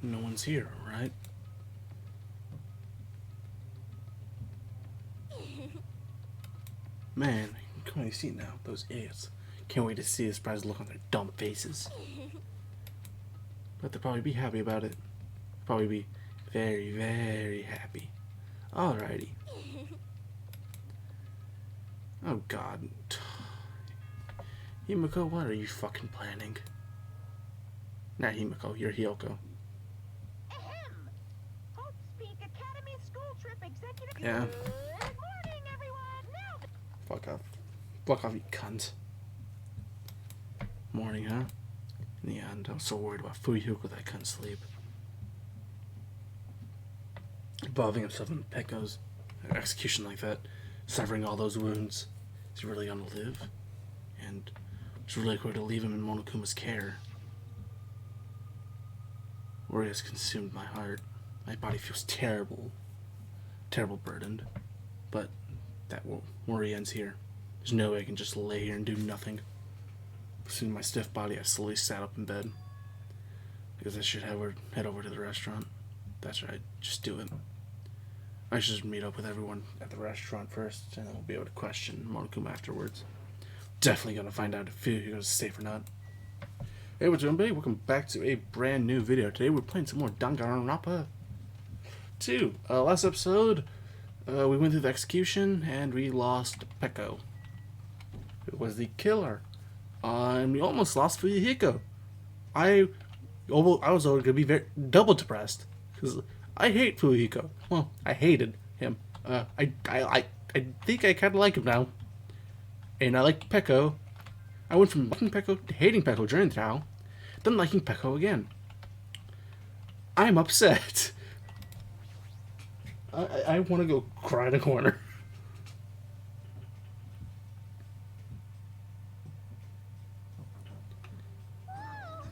No one's here, right? Man, you can only see now. Those idiots. Can't wait to see the surprised look on their dumb faces. But they'll probably be happy about it. Probably be very, very happy. Alrighty. Oh god. Himiko, what are you fucking planning? Not Himiko, you're Hyoko. Ahem. Hope Speak Academy School Trip Executive. Yeah. Good morning, everyone. Now. Fuck off. Fuck off, you cunt. Morning, huh? In the end, I was so worried about Fuyuko that I couldn't sleep. Involving himself in Pekko's execution like that, severing all those wounds. Is he really gonna live? And it's really going to leave him in Monokuma's care. Worry has consumed my heart. My body feels terrible. Terrible burdened. But that worry ends here. There's no way I can just lay here and do nothing. Soon my stiff body, I slowly sat up in bed. Because I should head over to the restaurant. That's right, just do it. I should just meet up with everyone at the restaurant first, and then we'll be able to question Monokuma afterwards. Definitely gonna find out if Fuyuko's safe or not. Hey, what's up, everybody? Welcome back to a brand new video. Today we're playing some more Danganronpa 2. Last episode, we went through the execution, and we lost Pekko, who was the killer. And we almost lost Fuyuhiko. I was going to be double depressed because I hate Fuyuhiko. Well, I hated him. I think I kind of like him now, and I like Pekko. I went from liking Pekko to hating Pekko during the trial, then liking Pekko again. I'm upset. I want to go cry in a corner.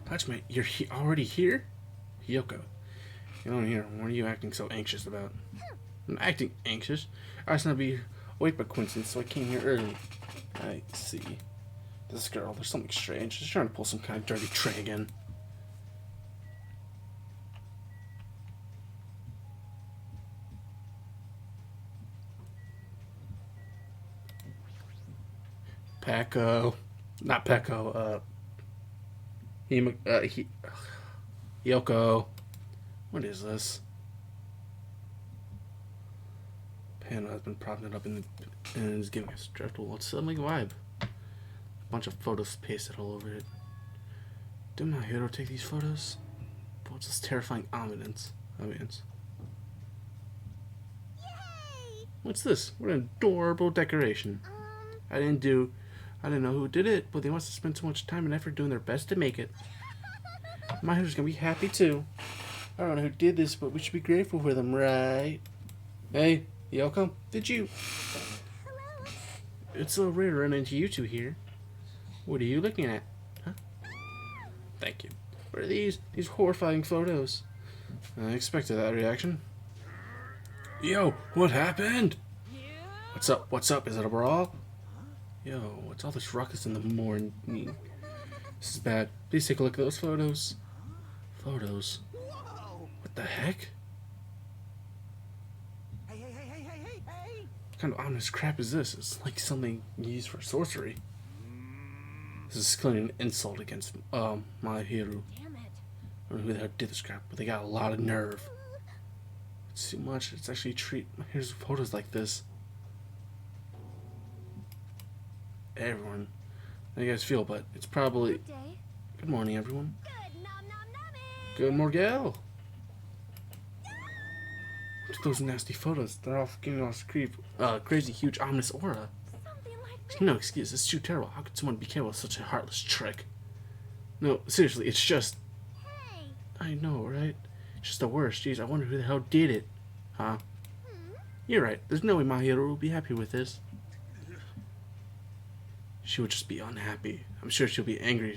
Hatchmate, you're already here? Hyoko. You know, here, what are you acting so anxious about? I'm acting anxious? I was going to be awake by coincidence, so I came here early. I see. This girl, there's something strange. She's trying to pull some kind of dirty trick again. Pekko. Not Pekko, Hyoko. What is this? Panda has been propping it up and is giving us dreadful, unsettling vibe. A bunch of photos pasted all over it. Did my hero take these photos? What's this terrifying evidence? What's this? What an adorable decoration. I didn't know who did it, but they must have spent so much time and effort doing their best to make it. My hero's gonna be happy too. I don't know who did this, but we should be grateful for them, right? Hey, Yoko, did you? Hello. It's so rare to run into you two here. What are you looking at? Huh? Thank you. What are these horrifying photos? I expected that reaction. Yo, what happened? What's up? What's up? Is it a brawl? Yo, what's all this ruckus in the morning? This is bad. Please take a look at those photos. Photos? What the heck? Hey. What kind of ominous crap is this? It's like something used for sorcery. This is clearly an insult against my hero. Damn it. I don't know who the hell did this crap, but they got a lot of nerve. It's too much. It's actually treat my hero's photos like this. Everyone. How do you guys feel? But it's probably... Good day. Good morning, everyone. Good nom nom numbing. Good Morgel. Look at those nasty photos. They're all giving off crazy, huge, ominous aura. Something like There's no excuse. It's too terrible. How could someone be capable of such a heartless trick? No, seriously, it's just... Hey. I know, right? It's just the worst. Jeez, I wonder who the hell did it. Huh? You're right. There's no way my hero will be happy with this. She would just be unhappy. I'm sure she'll be angry.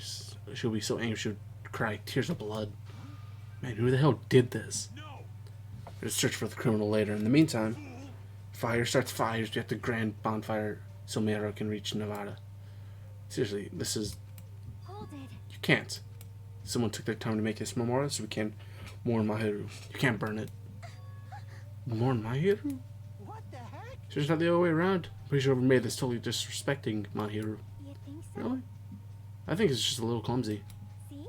She'll be so angry she would cry tears of blood. Man, who the hell did this? We'll search for the criminal later. In the meantime, fire starts fires. We have the grand bonfire so Mero can reach Nevada. Seriously, this is... Hold it. You can't. Someone took their time to make this memorial so we can More Mahiru. You can't burn it. More Mahiru? What the heck? It's just not the other way around. Pretty sure whoever made this totally disrespecting Mahiru. You think so? Really? I think it's just a little clumsy. See?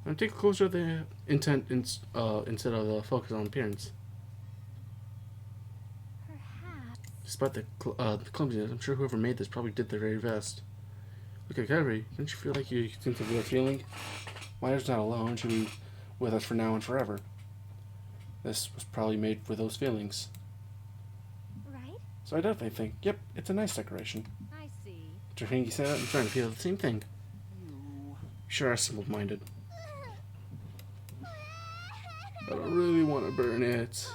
And take a closer at the intent instead of the focus on appearance. Perhaps. Despite the clumsiness, I'm sure whoever made this probably did their very best. Look at Kyrie. Don't you feel like you think of your feeling? Myers not alone. She'll be with us for now and forever. This was probably made for those feelings. Right? So I definitely think, yep, it's a nice decoration. I see. After hearing you say that, I'm trying to feel the same thing. You. Sure are simple-minded. I don't really want to burn it.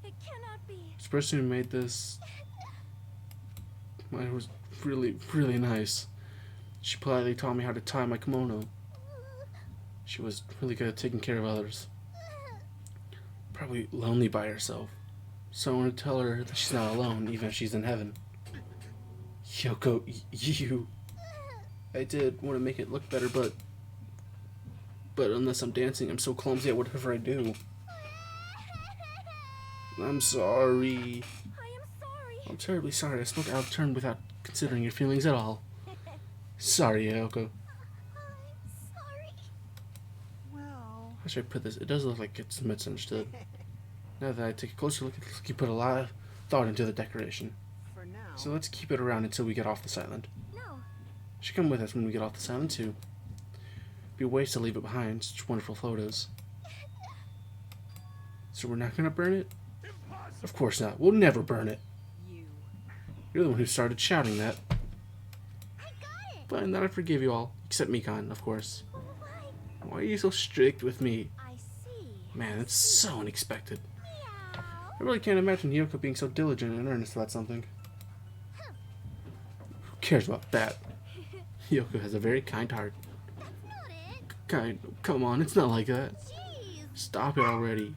It cannot be. This person who made this, mine was really, really nice. She politely taught me how to tie my kimono. She was really good at taking care of others. Probably lonely by herself. So I want to tell her that she's not alone, even if she's in heaven. Yoko, you. I did want to make it look better, but unless I'm dancing, I'm so clumsy at whatever I do. I'm sorry. I am sorry. I'm terribly sorry. I spoke out of turn without considering your feelings at all. Sorry, Yoko. I'm sorry. Well. How should I put this? It does look like it's misunderstood. Now that I take a closer look, it looks like you put a lot of thought into the decoration. For now. So let's keep it around until we get off this island. No. You should come with us when we get off this island too. Be a waste to leave it behind. Such wonderful photos. So we're not gonna burn it? Of course not. We'll never burn it. You. You're the one who started shouting that. I got it. Fine, then I forgive you all. Except Mikan, of course. Why? Why are you so strict with me? I see. Man, it's so unexpected. Meow. I really can't imagine Yoko being so diligent and earnest about something. Who cares about that? Yoko has a very kind heart. That's not it. Kind, come on, it's not like that. Jeez. Stop it already.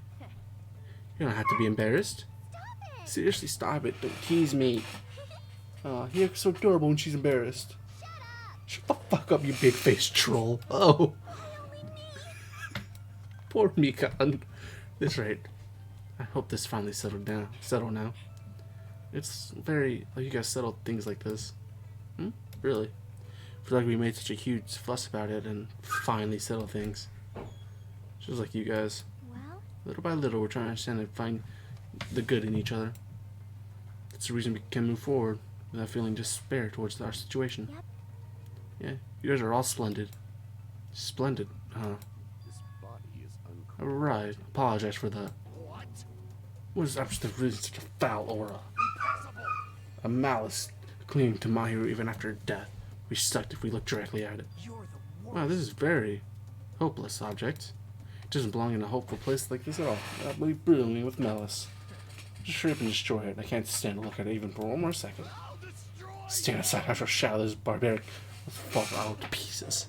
You don't have to be embarrassed. Stop it. Seriously, stop it. Don't tease me. Yoko's so adorable when she's embarrassed. Shut up. Shut the fuck up, you big-faced troll. Oh, Why only me? poor Mikan. That's right. I hope this finally settled now. It's very, like, you guys settled things like this. Really? I feel like we made such a huge fuss about it and finally settled things. Just like you guys. Well, Little by little, we're trying to understand and find the good in each other. That's the reason we can move forward without feeling despair towards our situation. Yep. Yeah, you guys are all splendid. Splendid, huh? This body is unclean. Alright, apologize for that. What? What is up with really such a foul aura? Impossible! A malice clinging to Mahiru even after her death. We sucked if we look directly at it. You're the worst. Wow, this is very hopeless object. It doesn't belong in a hopeful place like this at all. That would be brimming with malice. Just hurry up and destroy it. I can't stand to look at it even for one more second. I'll destroy Stand aside, I shall shatter this barbaric will fall out to pieces.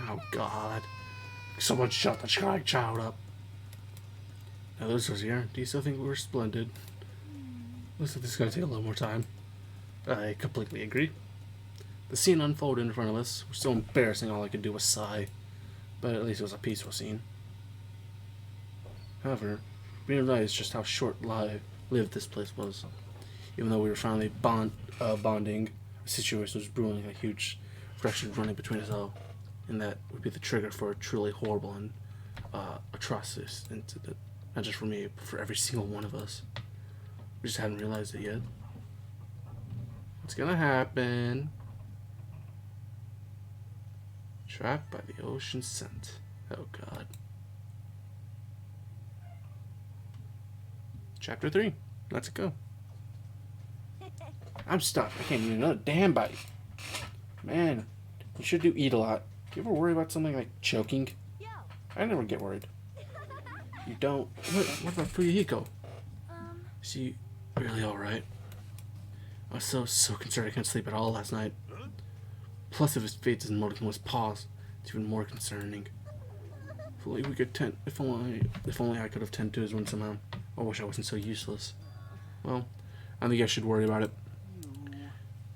Oh god. Someone shut the child up. Now this was here. Do you still think we're splendid? Looks like this is gonna take a little more time. I completely agree. The scene unfolded in front of us was so embarrassing all I could do was sigh. But at least it was a peaceful scene. However, we didn't realize just how short-lived this place was. Even though we were finally bonding, the situation was brewing a huge friction running between us all. And that would be the trigger for a truly horrible and atrocious incident. Not just for me, but for every single one of us. We just hadn't realized it yet. What's gonna happen? Trapped by the ocean scent. Oh god. Chapter 3. Let's go. I'm stuck. I can't eat another damn bite. Man, you should eat a lot. Do you ever worry about something like choking? yo. I never get worried. You don't? What about Fuyuhiko? Is she really alright? I was so concerned I couldn't sleep at all last night. Plus, if his fate doesn't motivate his paws, it's even more concerning. If only we could if only I could have tended to his wound somehow. I wish I wasn't so useless. Well, I don't think I should worry about it.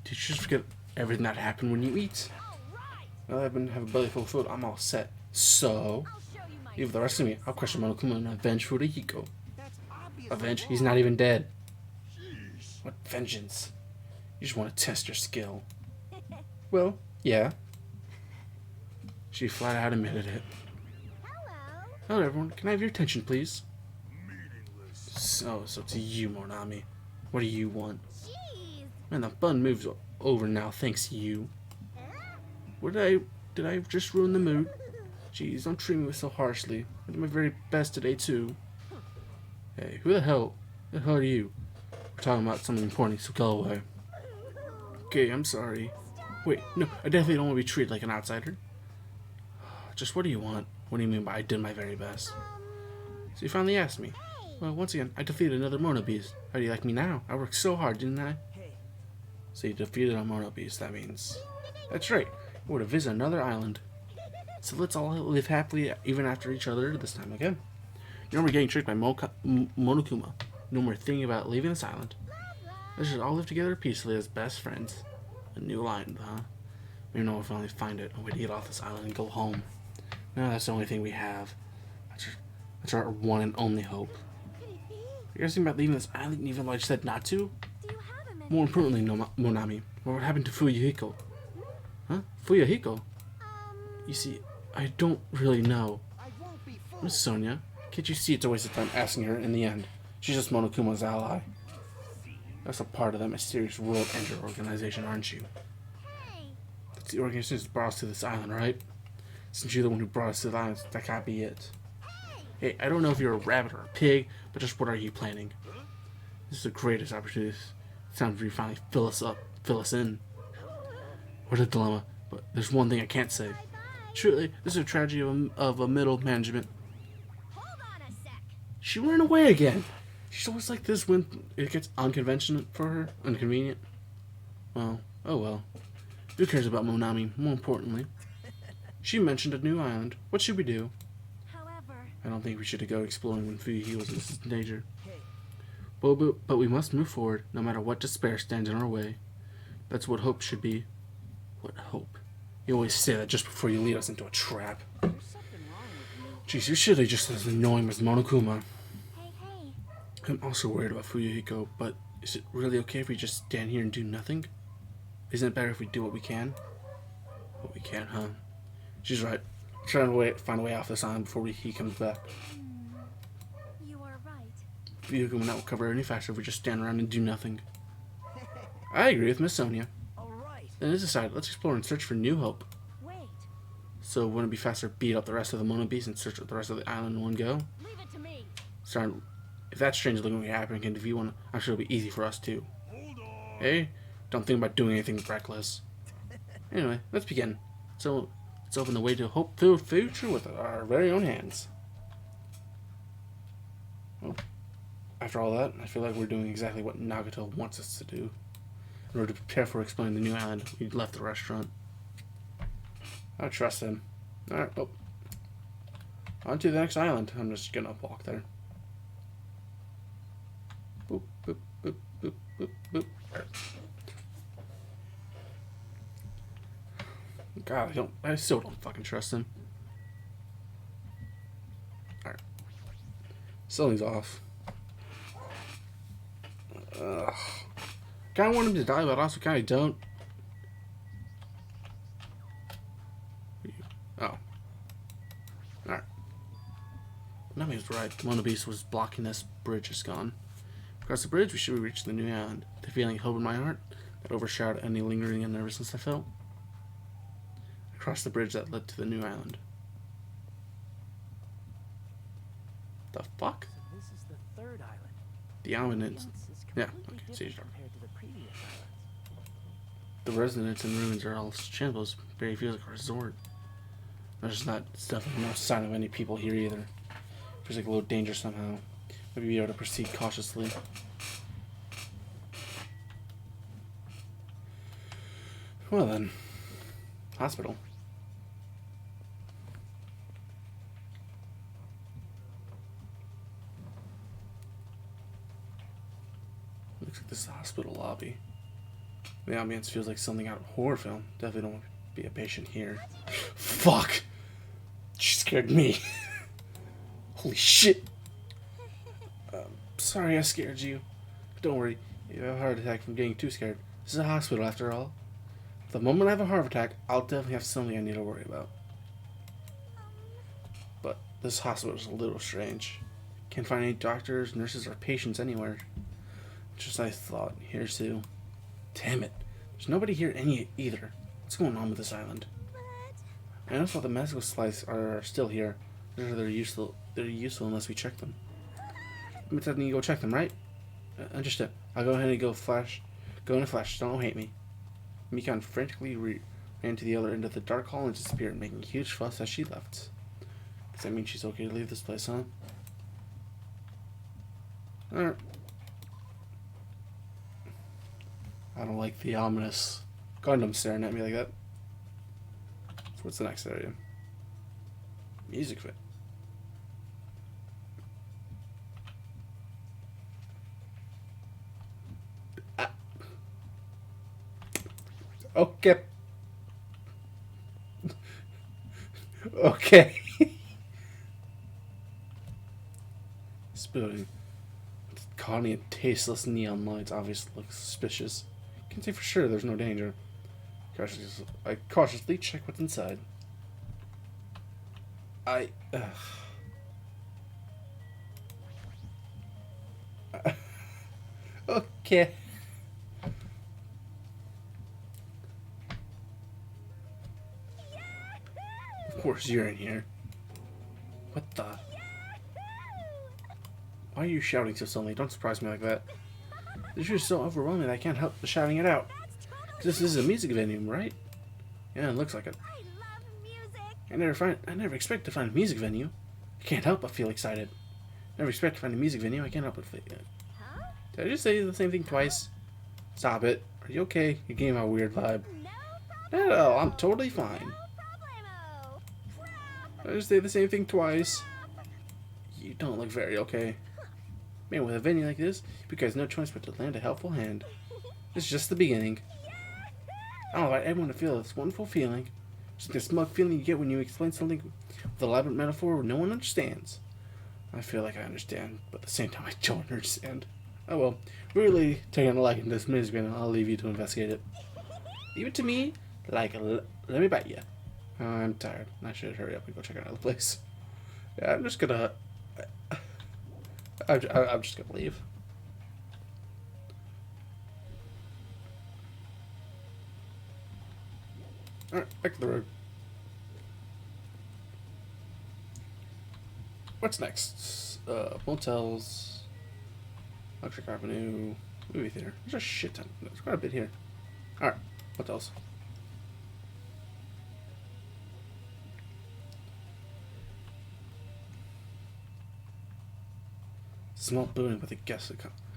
Did you just forget everything that happened when you eat? All right. Now that I have a belly full of food, I'm all set. So, I'll show Leave the rest to me. I'll question Monokuma and avenge Furihiko. That's obviously Avenge? He's wrong. not even dead. What vengeance? You just want to test your skill. Well, yeah. She flat out admitted it. Hello. Hello, everyone. Can I have your attention, please? So it's you, Monami. What do you want? Jeez. Man, the fun moves over now, thanks you. What did I just ruin the mood? Jeez, don't treat me so harshly. I did my very best today, too. Hey, who the hell are you? We're talking about something important, so go away. Okay, I'm sorry. Wait, no, I definitely don't want to be treated like an outsider. Just what do you want? What do you mean by I did my very best? So you finally asked me. Well, once again, I defeated another Mono Beast. How do you like me now? I worked so hard, didn't I? So you defeated a Mono Beast, that means. That's right. We're to visit another island. So let's all live happily even after each other this time again. No more getting tricked by Monokuma. No more thinking about leaving this island. Let's just all live together peacefully as best friends. A new island, huh? Maybe no one will finally find it. A way to get off this island and go home. No, that's the only thing we have. That's our one and only hope. Could it be? You guys thinking about leaving this island even though I said not to? Do you have a minute? More importantly, Monami, what happened to Fuyuhiko? Huh? Fuyuhiko? You see, I don't really know. I won't be fooled. Miss Sonia, can't you see it's a waste of time asking her in the end? She's just Monokuma's ally. That's a part of that mysterious World Ender organization, aren't you? Hey. That's the organization that brought us to this island, right? Since you're the one who brought us to the island, that can't be it. Hey, I don't know if you're a rabbit or a pig, but just what are you planning? This is the greatest opportunity. It's time for you to finally fill us in. What a dilemma, but there's one thing I can't say. Truly, this is a tragedy of a middle management. Hold on a sec. She ran away again. She's always like this when it gets unconventional for her. Inconvenient. Well, oh well. Who cares about Monami, more importantly? She mentioned a new island. What should we do? However, I don't think we should go exploring when Fuyuhiko was in danger. But we must move forward, no matter what despair stands in our way. That's what hope should be. What hope? You always say that just before you lead us into a trap. There's something wrong with you. Jeez, you're surely just as annoying as Monokuma. hey. I'm also worried about Fuyuhiko, but is it really okay if we just stand here and do nothing? Isn't it better if we do what we can? What we can, huh? She's right. Trying to find a way off this island before he comes back. You are right. Fuyuhiko will not recover any faster if we just stand around and do nothing. I agree with Miss Sonia. All right. Then it's decided. Let's explore and search for new hope. Wait. So wouldn't it be faster to beat up the rest of the Mono Beast and search out the rest of the island in one go? Leave it to me. If that strange looking we happen can defeat one, I'm sure it'll be easy for us too. Hey, don't think about doing anything reckless. Anyway, let's begin. So let's open the way to hope-filled future with our very own hands. Well, after all that, I feel like we're doing exactly what Nagato wants us to do. In order to prepare for exploring the new island, we left the restaurant. I trust him. Alright, well. On to the next island. I'm just gonna walk there. Boop, boop, boop, boop, boop, boop. God, I still don't fucking trust him. Alright. Something's off. Ugh. Kinda want him to die, but also kinda don't. Oh. Alright. Nami was right. The Mono Beast was blocking this bridge is gone. Across the bridge, we should reach the new island. The feeling of hope in my heart that overshadowed any lingering nervousness I felt. Across the bridge that led to the new island. The fuck? So this is the third island. The island is. Ambience is Yeah, completely okay, different stage door. compared to the previous islands. The residents and ruins are all shambles. Very feels like a resort. There's definitely no sign of any people here either. Feels like a little danger somehow. Maybe be able to proceed cautiously. Well then, hospital. Looks like this is the hospital lobby. The ambience feels like something out of a horror film. Definitely don't want to be a patient here. Fuck! She scared me. Holy shit! Sorry I scared you. Don't worry, you have a heart attack from getting too scared. This is a hospital after all. The moment I have a heart attack, I'll definitely have something I need to worry about. But this hospital is a little strange. Can't find any doctors, nurses, or patients anywhere. Just as I thought. Here's Sue. Damn it. There's nobody here either. What's going on with this island? I noticed all the medical supplies are still here. They're useful unless we check them. I'm gonna need to go check them, right? Understood. I'll go ahead and go in a flash. Don't hate me. Mikan frantically ran to the other end of the dark hall and disappeared, making a huge fuss as she left. Does that mean she's okay to leave this place, huh? Alright. I don't like the ominous Gundam staring at me like that. So what's the next area? Music fit. Okay. Okay. This building, gaudy and tasteless neon lights, obviously looks suspicious. Can't say for sure there's no danger. I cautiously check what's inside. Okay. Of course you're in here. What the? Why are you shouting so suddenly? Don't surprise me like that. This is so overwhelming that I can't help but shouting it out. This is a music venue, right? Yeah, it looks like it. I love music. I never expect to find a music venue. I can't help but feel excited. Never expect to find a music venue. I can't help but feel. Huh? Did I just say the same thing twice? Stop it. Are you okay? You gave me a weird vibe. No, I'm totally fine. Did I just say the same thing twice? You don't look very okay. Man, with a venue like this, you guys no choice but to lend a helpful hand. This is just the beginning. I don't want everyone to feel this wonderful feeling. Just the smug feeling you get when you explain something with an elaborate metaphor no one understands. I feel like I understand, but at the same time I don't understand. Oh well, really taking a liking to this music and I'll leave you to investigate it. Leave it to me, like, let me bite you. I'm tired. I should hurry up and go check out the place. Yeah, I'm just gonna leave. Alright, back to the road. What's next? Motels, Electric Avenue, movie theater. There's a shit ton. There's quite a bit here. Alright, motels. Small building with a guest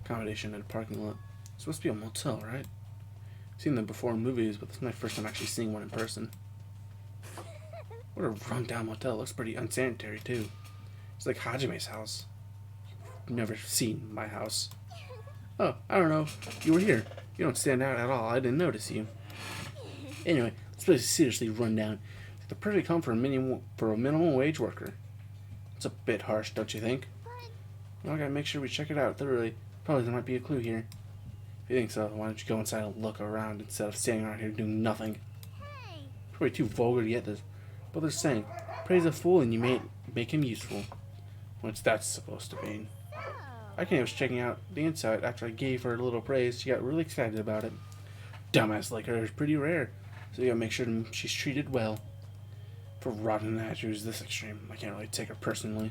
accommodation and a parking lot. It's supposed to be a motel, right? I've seen them before in movies, but this is my first time actually seeing one in person. What a run-down motel. Looks pretty unsanitary, too. It's like Hajime's house. You've never seen my house. Oh, I don't know. You were here. You don't stand out at all. I didn't notice you. Anyway, this place is seriously run down. It's the perfect home for a minimum wage worker. It's a bit harsh, don't you think? Well, I gotta make sure we check it out thoroughly. Probably there might be a clue here. If you think so, why don't you go inside and look around instead of standing around here doing nothing? Hey. Probably too vulgar to get this. But they're saying, praise a fool and you may make him useful. What's that supposed to mean? So, I was checking out the inside after I gave her a little praise. She got really excited about it. Dumbass like her is pretty rare, so you gotta make sure she's treated well. For rotten attitudes this extreme, I can't really take her personally.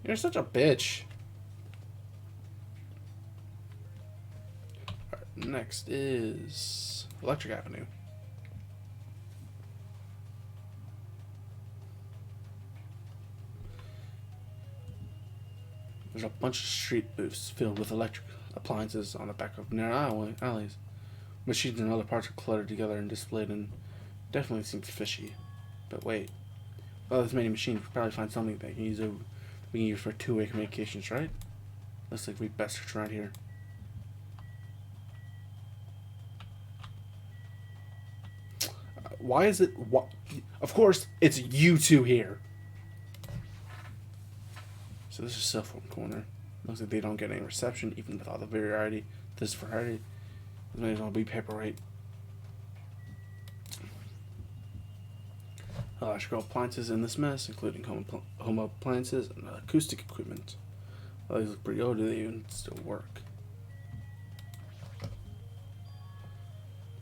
You're such a bitch. Alright, next is Electric Avenue. There's a bunch of street booths filled with electric appliances on the back of narrow alleys. Machines and other parts are cluttered together and displayed and definitely seems fishy. But wait. Well, this many machines, we could probably find something that we can use for two-way communications, right? Looks like we best search around here. Why is it... Of course, it's you two here. So this is cell phone corner. Looks like they don't get any reception, even with all the variety. This variety, it may as well be paperweight. Electrical appliances in this mess, including home appliances and acoustic equipment. Well, these look pretty old. Do they even still work?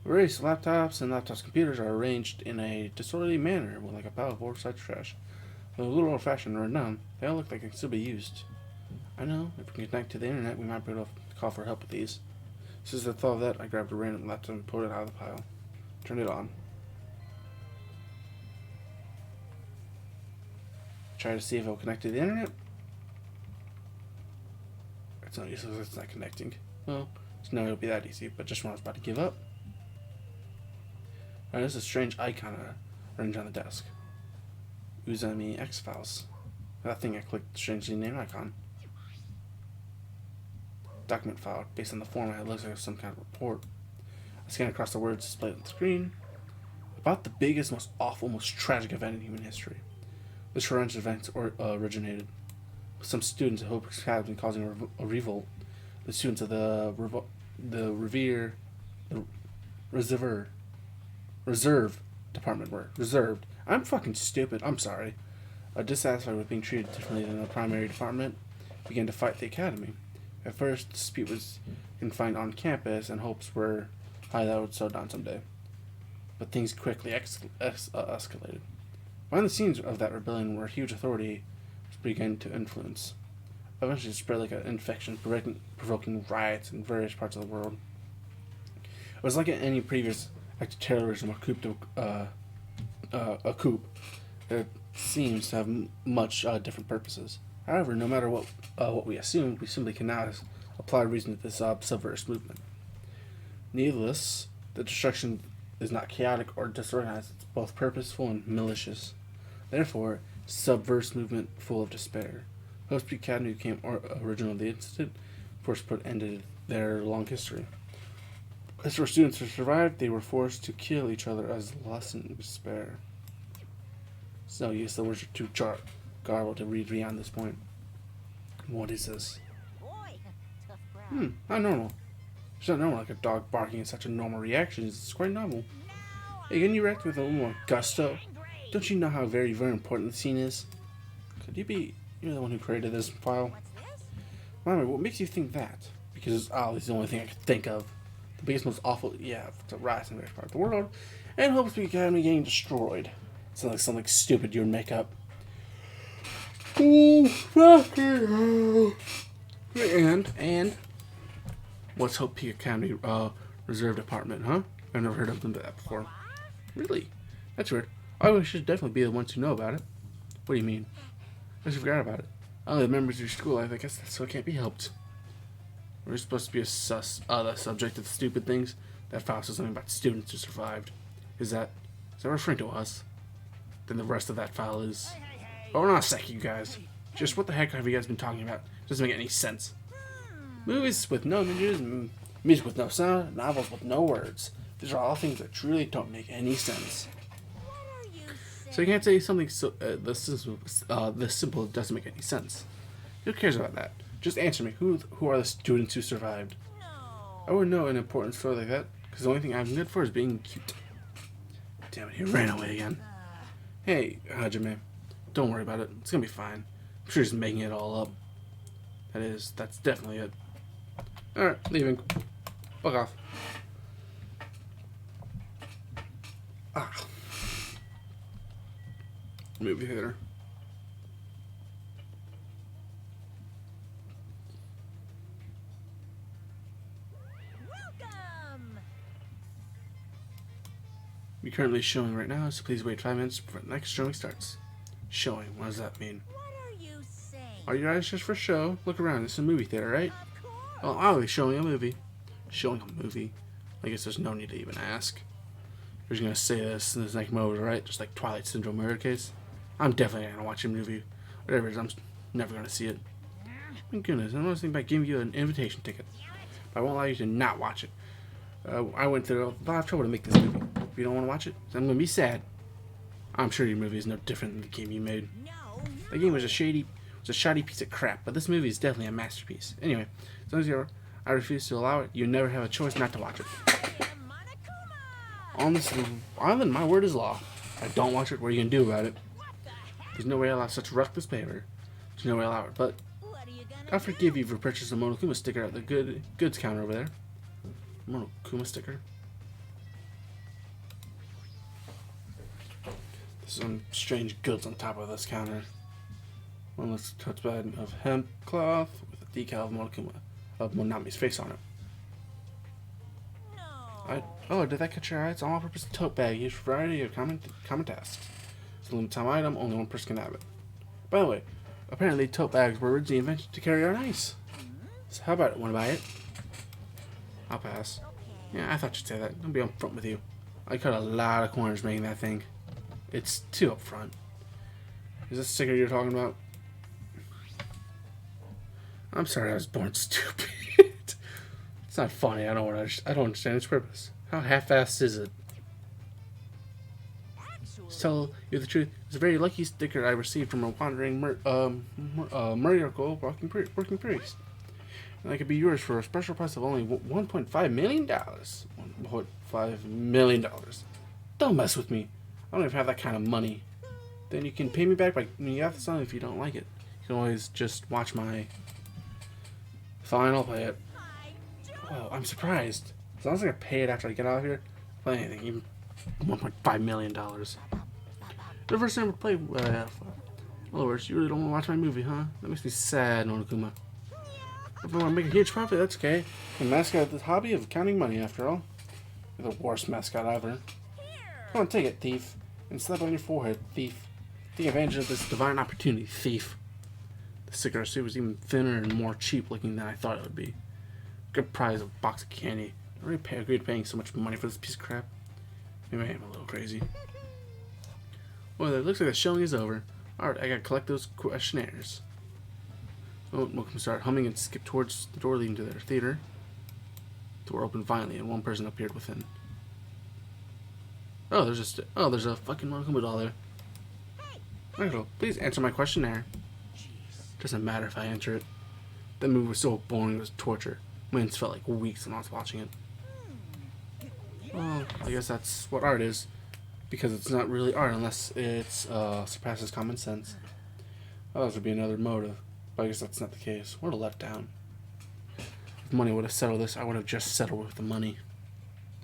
Various laptops and computers are arranged in a disorderly manner with like a pile of oversized trash. Though a little old-fashioned and run down, they all look like they can still be used. I know, if we can connect to the internet, we might be able to call for help with these. Since I thought of that, I grabbed a random laptop and pulled it out of the pile. Turned it on. Try to see if it'll connect to the internet. It's not useless, it's not connecting. Well, it's not going to be that easy, but just when I was about to give up. There's a strange icon arranged on the desk. Uzami X-Files. That thing I clicked, strangely named icon. Document file. Based on the format, it looks like some kind of report. I scan across the words displayed on the screen. About the biggest, most awful, most tragic event in human history. This horrendous event originated with some students at Hope Academy causing a revolt. The students of the Reserve Department were reserved. I'm fucking stupid. I'm sorry. Dissatisfied with being treated differently than the primary department, began to fight the academy. At first, the dispute was confined on campus, and hopes were high that it would slow down someday. But things quickly escalated. Behind the scenes of that rebellion where huge authority began to influence. Eventually it spread like an infection, provoking riots in various parts of the world. It was like any previous act of terrorism or coup. It seems to have much different purposes. However, no matter what we assumed, we simply cannot apply reason to this subversive movement. Needless, the destruction is not chaotic or disorganized. It's both purposeful and malicious. Therefore, subversive movement full of despair. Hope Academy became original of the incident, forced put ended their long history. As for students who survived, they were forced to kill each other as lesson despair. So yes, the words are too garbled to read beyond this point. What is this? Boy, tough crowd. Not normal. It's not normal like a dog barking is such a normal reaction. It's quite normal. Hey, can you react with a little more gusto? Don't you know how very, very important the scene is? Could you be... You're the one who created this file. What's this? Mama, what makes you think that? Because it's the only thing I could think of. The biggest, most awful... Yeah, it's a rise in the part of the world. And Hope Academy getting destroyed. Sounds like something stupid you would make up. Oh, fucking hell. And... What's Hope Peak Academy Reserve Department, huh? I've never heard of them before. Really? That's weird. I should definitely be the ones who know about it. What do you mean? I just forgot about it. Oh, the members of your school life, I guess that's so it can't be helped. We're supposed to be the subject of stupid things. That file says something about students who survived. Is that referring to us? Then the rest of that file is... Hold on a sec, you guys. Just what the heck have you guys been talking about? Doesn't make any sense. Movies with no images, music with no sound, novels with no words. These are all things that truly don't make any sense. What are you saying? So you can't say something so this simple doesn't make any sense. Who cares about that? Just answer me. Who are the students who survived? No. I wouldn't know an important story like that, because the only thing I'm good for is being cute. Damn it, he ran away again. Hey, Hajime, don't worry about it. It's gonna be fine. I'm sure he's making it all up. That's definitely it. Alright, leaving. Fuck off. Movie theater. Welcome. We're currently showing right now, so please wait 5 minutes before the next showing starts. Showing, what does that mean? What are you saying? Are you guys just for show? Look around, this is a movie theater, right? Of course. Well, I'll be showing a movie. Showing a movie? I guess there's no need to even ask. We're just gonna say this in this next mode, right? Just like Twilight Syndrome murder case. I'm definitely gonna watch a movie. Whatever it is, I'm never gonna see it. My goodness, I'm not thinking about giving you an invitation ticket. But I won't allow you to not watch it. I went through a lot of trouble to make this movie. If you don't want to watch it, then I'm gonna be sad. I'm sure your movie is no different than the game you made. No. The game was a shady, It's a shoddy piece of crap, but this movie is definitely a masterpiece. Anyway, as long as you're, I refuse to allow it. You never have a choice not to watch it. On this island, my word is law. If I don't watch it, what are you gonna do about it? There's no way I'll allow such reckless behavior. There's no way I'll allow it, but What are you gonna I'll forgive you for purchasing a Monokuma sticker at the goods counter over there. Monokuma sticker. There's some strange goods on top of this counter. One looks touchpad of hemp cloth with a decal of Monami's face on it. No. Oh, did that catch your eye? It's an all-purpose tote bag used for a variety of common tasks. It's a limited time item, only one person can have it. By the way, apparently tote bags were originally invented to carry on ice. So how about it? Want to buy it? I'll pass. Yeah, I thought you'd say that. I'll be upfront with you. I cut a lot of corners making that thing. It's too upfront. Is this the sticker you're talking about? I'm sorry, I was born stupid. It's not funny. I don't understand its purpose. How half-assed is it? To tell you the truth, it's a very lucky sticker I received from a wandering miracle working priest. And that could be yours for a special price of only $1.5 million. $1.5 million. Don't mess with me. I don't even have that kind of money. Then you can pay me back by when you have the song if you don't like it. You can always just watch my... Fine, I'll pay it. Oh, I'm surprised. As long as I can pay it after I get out of here, I'll play anything, even $1.5 million. The first time I play, in other words, you really don't want to watch my movie, huh? That makes me sad, Nonokuma. If I want to make a huge profit, that's okay. The mascot has the hobby of counting money, after all. You're the worst mascot ever. Come on, take it, thief. And slap on your forehead, thief. Take advantage of this divine opportunity, thief. The cigarette suit was even thinner and more cheap looking than I thought it would be. Good prize of a box of candy. I really agreed to paying so much money for this piece of crap. Maybe I am a little crazy. Well, it looks like the showing is over. Alright, I gotta collect those questionnaires. Oh, Mokum started humming and skipped towards the door leading to their theater. The door opened violently and one person appeared within. Oh, there's a fucking Monokuma doll there. Michael, please answer my questionnaire. Doesn't matter if I answer it. That movie was so boring it was torture. Minutes felt like weeks when I was watching it. Well, I guess that's what art is. Because it's not really art unless it surpasses common sense. I thought this would be another motive, but I guess that's not the case. What a letdown. If money would have settled this, I would have just settled with the money.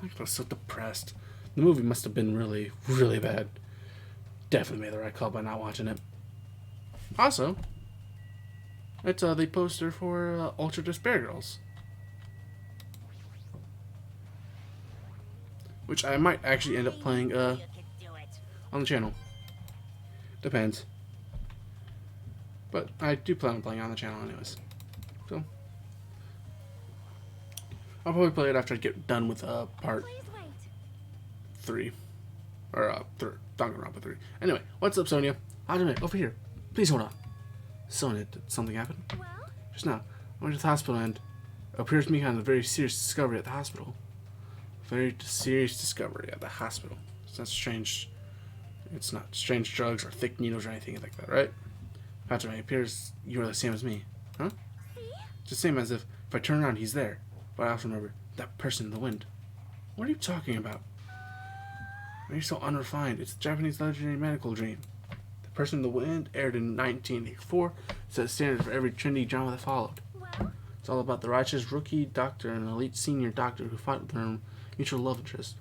I was so depressed. The movie must have been really, really bad. Definitely made the right call by not watching it. Also, it's the poster for Ultra Despair Girls. Which I might actually end up playing on the channel. Depends. But I do plan on playing on the channel anyways. So I'll probably play it after I get done with part 3. Or Danganronpa 3. Anyway, what's up, Sonia? Hajime, over here. Please hold on. Sonia, did something happen? Well, Just now, I went to the hospital and it appears to me kind of a very serious discovery at the hospital. Very serious discovery at the hospital. It's not strange. It's not strange drugs or thick needles or anything like that, right? Hajime, it appears you are the same as me. Huh? It's the same as if I turn around, he's there. But I also remember that person in the wind. What are you talking about? Why are you so unrefined? It's a Japanese legendary medical dream. The Person in the Wind aired in 1984. Set a standard for every trendy drama that followed. well, It's all about the righteous rookie doctor and an elite senior doctor who fight their mutual love interest.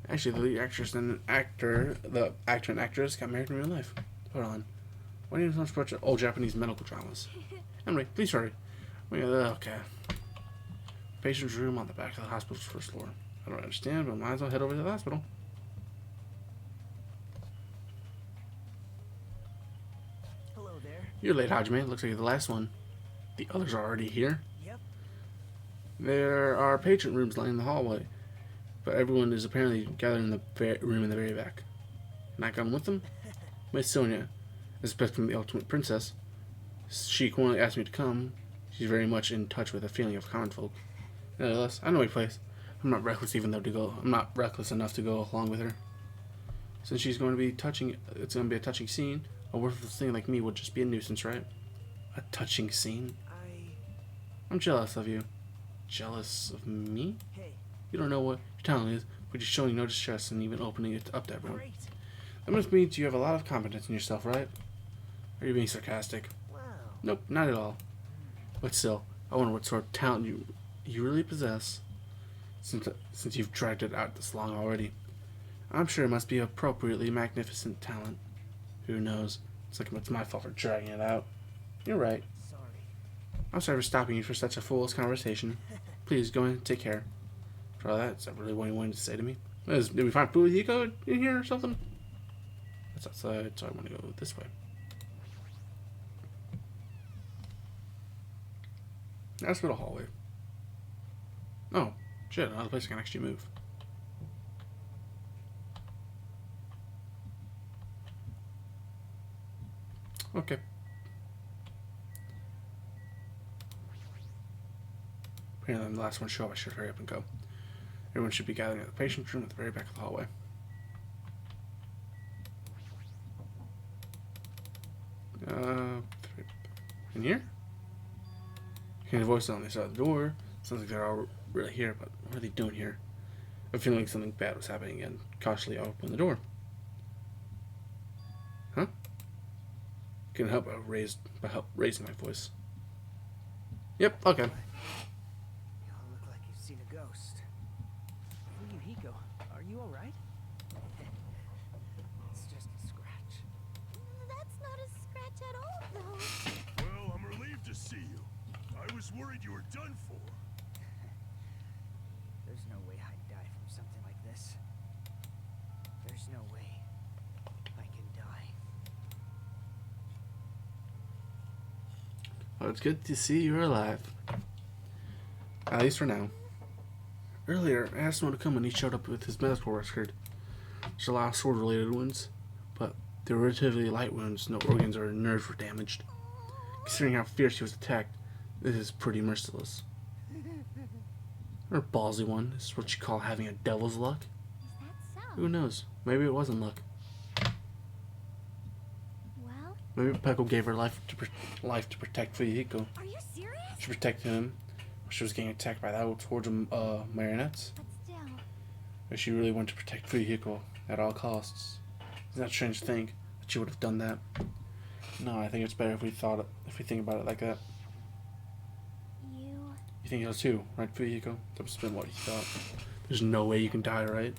Actually, the lead actress and the actor and actress got married in real life. Hold on. Why do you know so much about old Japanese medical dramas? Anyway, please hurry. Okay. Patient's room on the back of the hospital's first floor. I don't understand, but might as well head over to the hospital. Hello there. You're late, Hajime. Looks like you're the last one. The others are already here. Yep. There are patient rooms lining the hallway, but everyone is apparently gathered in the room in the very back. Not coming with them? Miss Sonia is expecting the ultimate princess. She quietly asked me to come. She's very much in touch with the feeling of common folk. Nevertheless, I know a place. I'm not reckless enough to go along with her. Since she's going to be touching, it's going to be a touching scene. A worthless thing like me would just be a nuisance, right? A touching scene. I... I'm jealous of you. Jealous of me? Hey, You don't know what your talent is, but you're showing no distress and even opening it up that room. great. That must mean you have a lot of confidence in yourself, right? Are you being sarcastic? Wow. Nope, not at all. But still, I wonder what sort of talent you really possess, since you've dragged it out this long already. I'm sure it must be appropriately magnificent talent. Who knows? It's like it's my fault for dragging it out. You're right. Sorry. I'm sorry for stopping you for such a foolish conversation. Please go in and take care. For all that, is that really what you wanted to say to me? Did we find Fuyuhiko in here or something? That's outside, so I want to go this way. Let's go to the hallway. Oh, shit, another place I can actually move. Okay. Apparently I'm the last one to show up. I should hurry up and go. Everyone should be gathering at the patient's room at the very back of the hallway. In here? Hearing voices on the side of the door. Sounds like they're all really here, but what are they doing here? I'm feeling like something bad was happening again. Cautiously, I open the door. Huh? Couldn't help but raising my voice. Yep, okay. You all look like you've seen a ghost. Fuyuhiko, are you alright? It's just a scratch. That's not a scratch at all, though. Well, I'm relieved to see you. I was worried you were done for. There's no way I'd die from something like this. There's no way I can die. Well, it's good to see you're alive. At least for now. Earlier, I asked him to come and he showed up with his medical record. There's a lot of sword-related wounds, but they were relatively light wounds. No organs or nerves were damaged. Considering how fierce he was attacked, this is pretty merciless. Or a ballsy one. This is what you call having a devil's luck. Is that so? Who knows? Maybe it wasn't luck. Well, Maybe Peko gave her life to protect Fuyuhiko. are you serious? She protected him when she was getting attacked by that hordes of marionettes. But still, But she really wanted to protect Fuyuhiko at all costs. Isn't that a strange thing that she would have done that? No, I think it's better if we think about it like that. You think so too, right, Fuyuhiko? That must have been what you thought. There's no way you can die, right?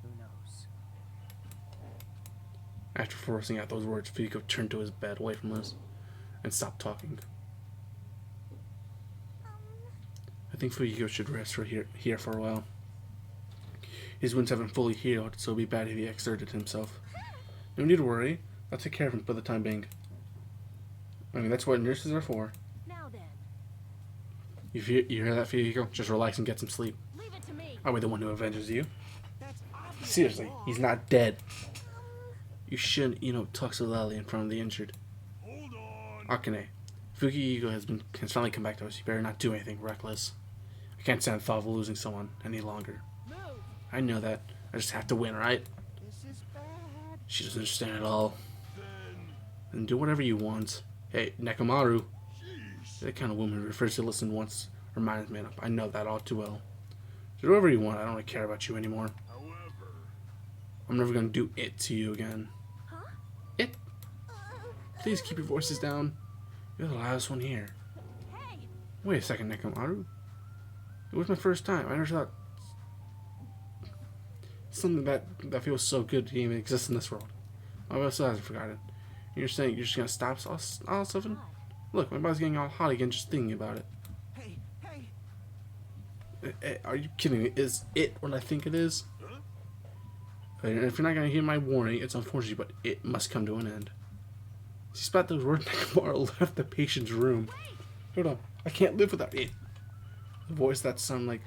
Who knows? After forcing out those words, Fuyuhiko turned to his bed away from us and stopped talking. I think Fuyuhiko should rest here for a while. His wounds haven't fully healed, so it would be bad if he exerted himself. No need to worry. I'll take care of him for the time being. I mean, that's what nurses are for. now then, You hear that, Fuyuhiko? Just relax and get some sleep. leave it to me. I'll be the one who avenges you. That's obvious. Seriously, he's not dead. You shouldn't, talk so loudly in front of the injured. Hold on. Akane, Fuyuhiko has finally come back to us. You better not do anything reckless. I can't stand the thought of losing someone any longer. Move. I know that. I just have to win, right? This is bad. She doesn't understand at all. Then, Then do whatever you want. Hey, Nekomaru. jeez. That kind of woman who refers to listen once her mind is made up. I know that all too well. Do whatever you want. I don't really care about you anymore. However, I'm never going to do it to you again. Huh? It? Please keep your voices down. You're the loudest one here. Hey, Wait a second, Nekomaru. It was my first time. I never thought something that feels so good to even exist in this world. I also hasn't forgotten. You're saying you're just gonna stop all of a sudden? Look, my body's getting all hot again just thinking about it. Hey, hey. Are you kidding me? Is it what I think it is? huh? And if you're not gonna hear my warning, it's unfortunate, but it must come to an end. She spat those words. Nekomaru left the patient's room. Hold on, I can't live without it. The voice that sounded like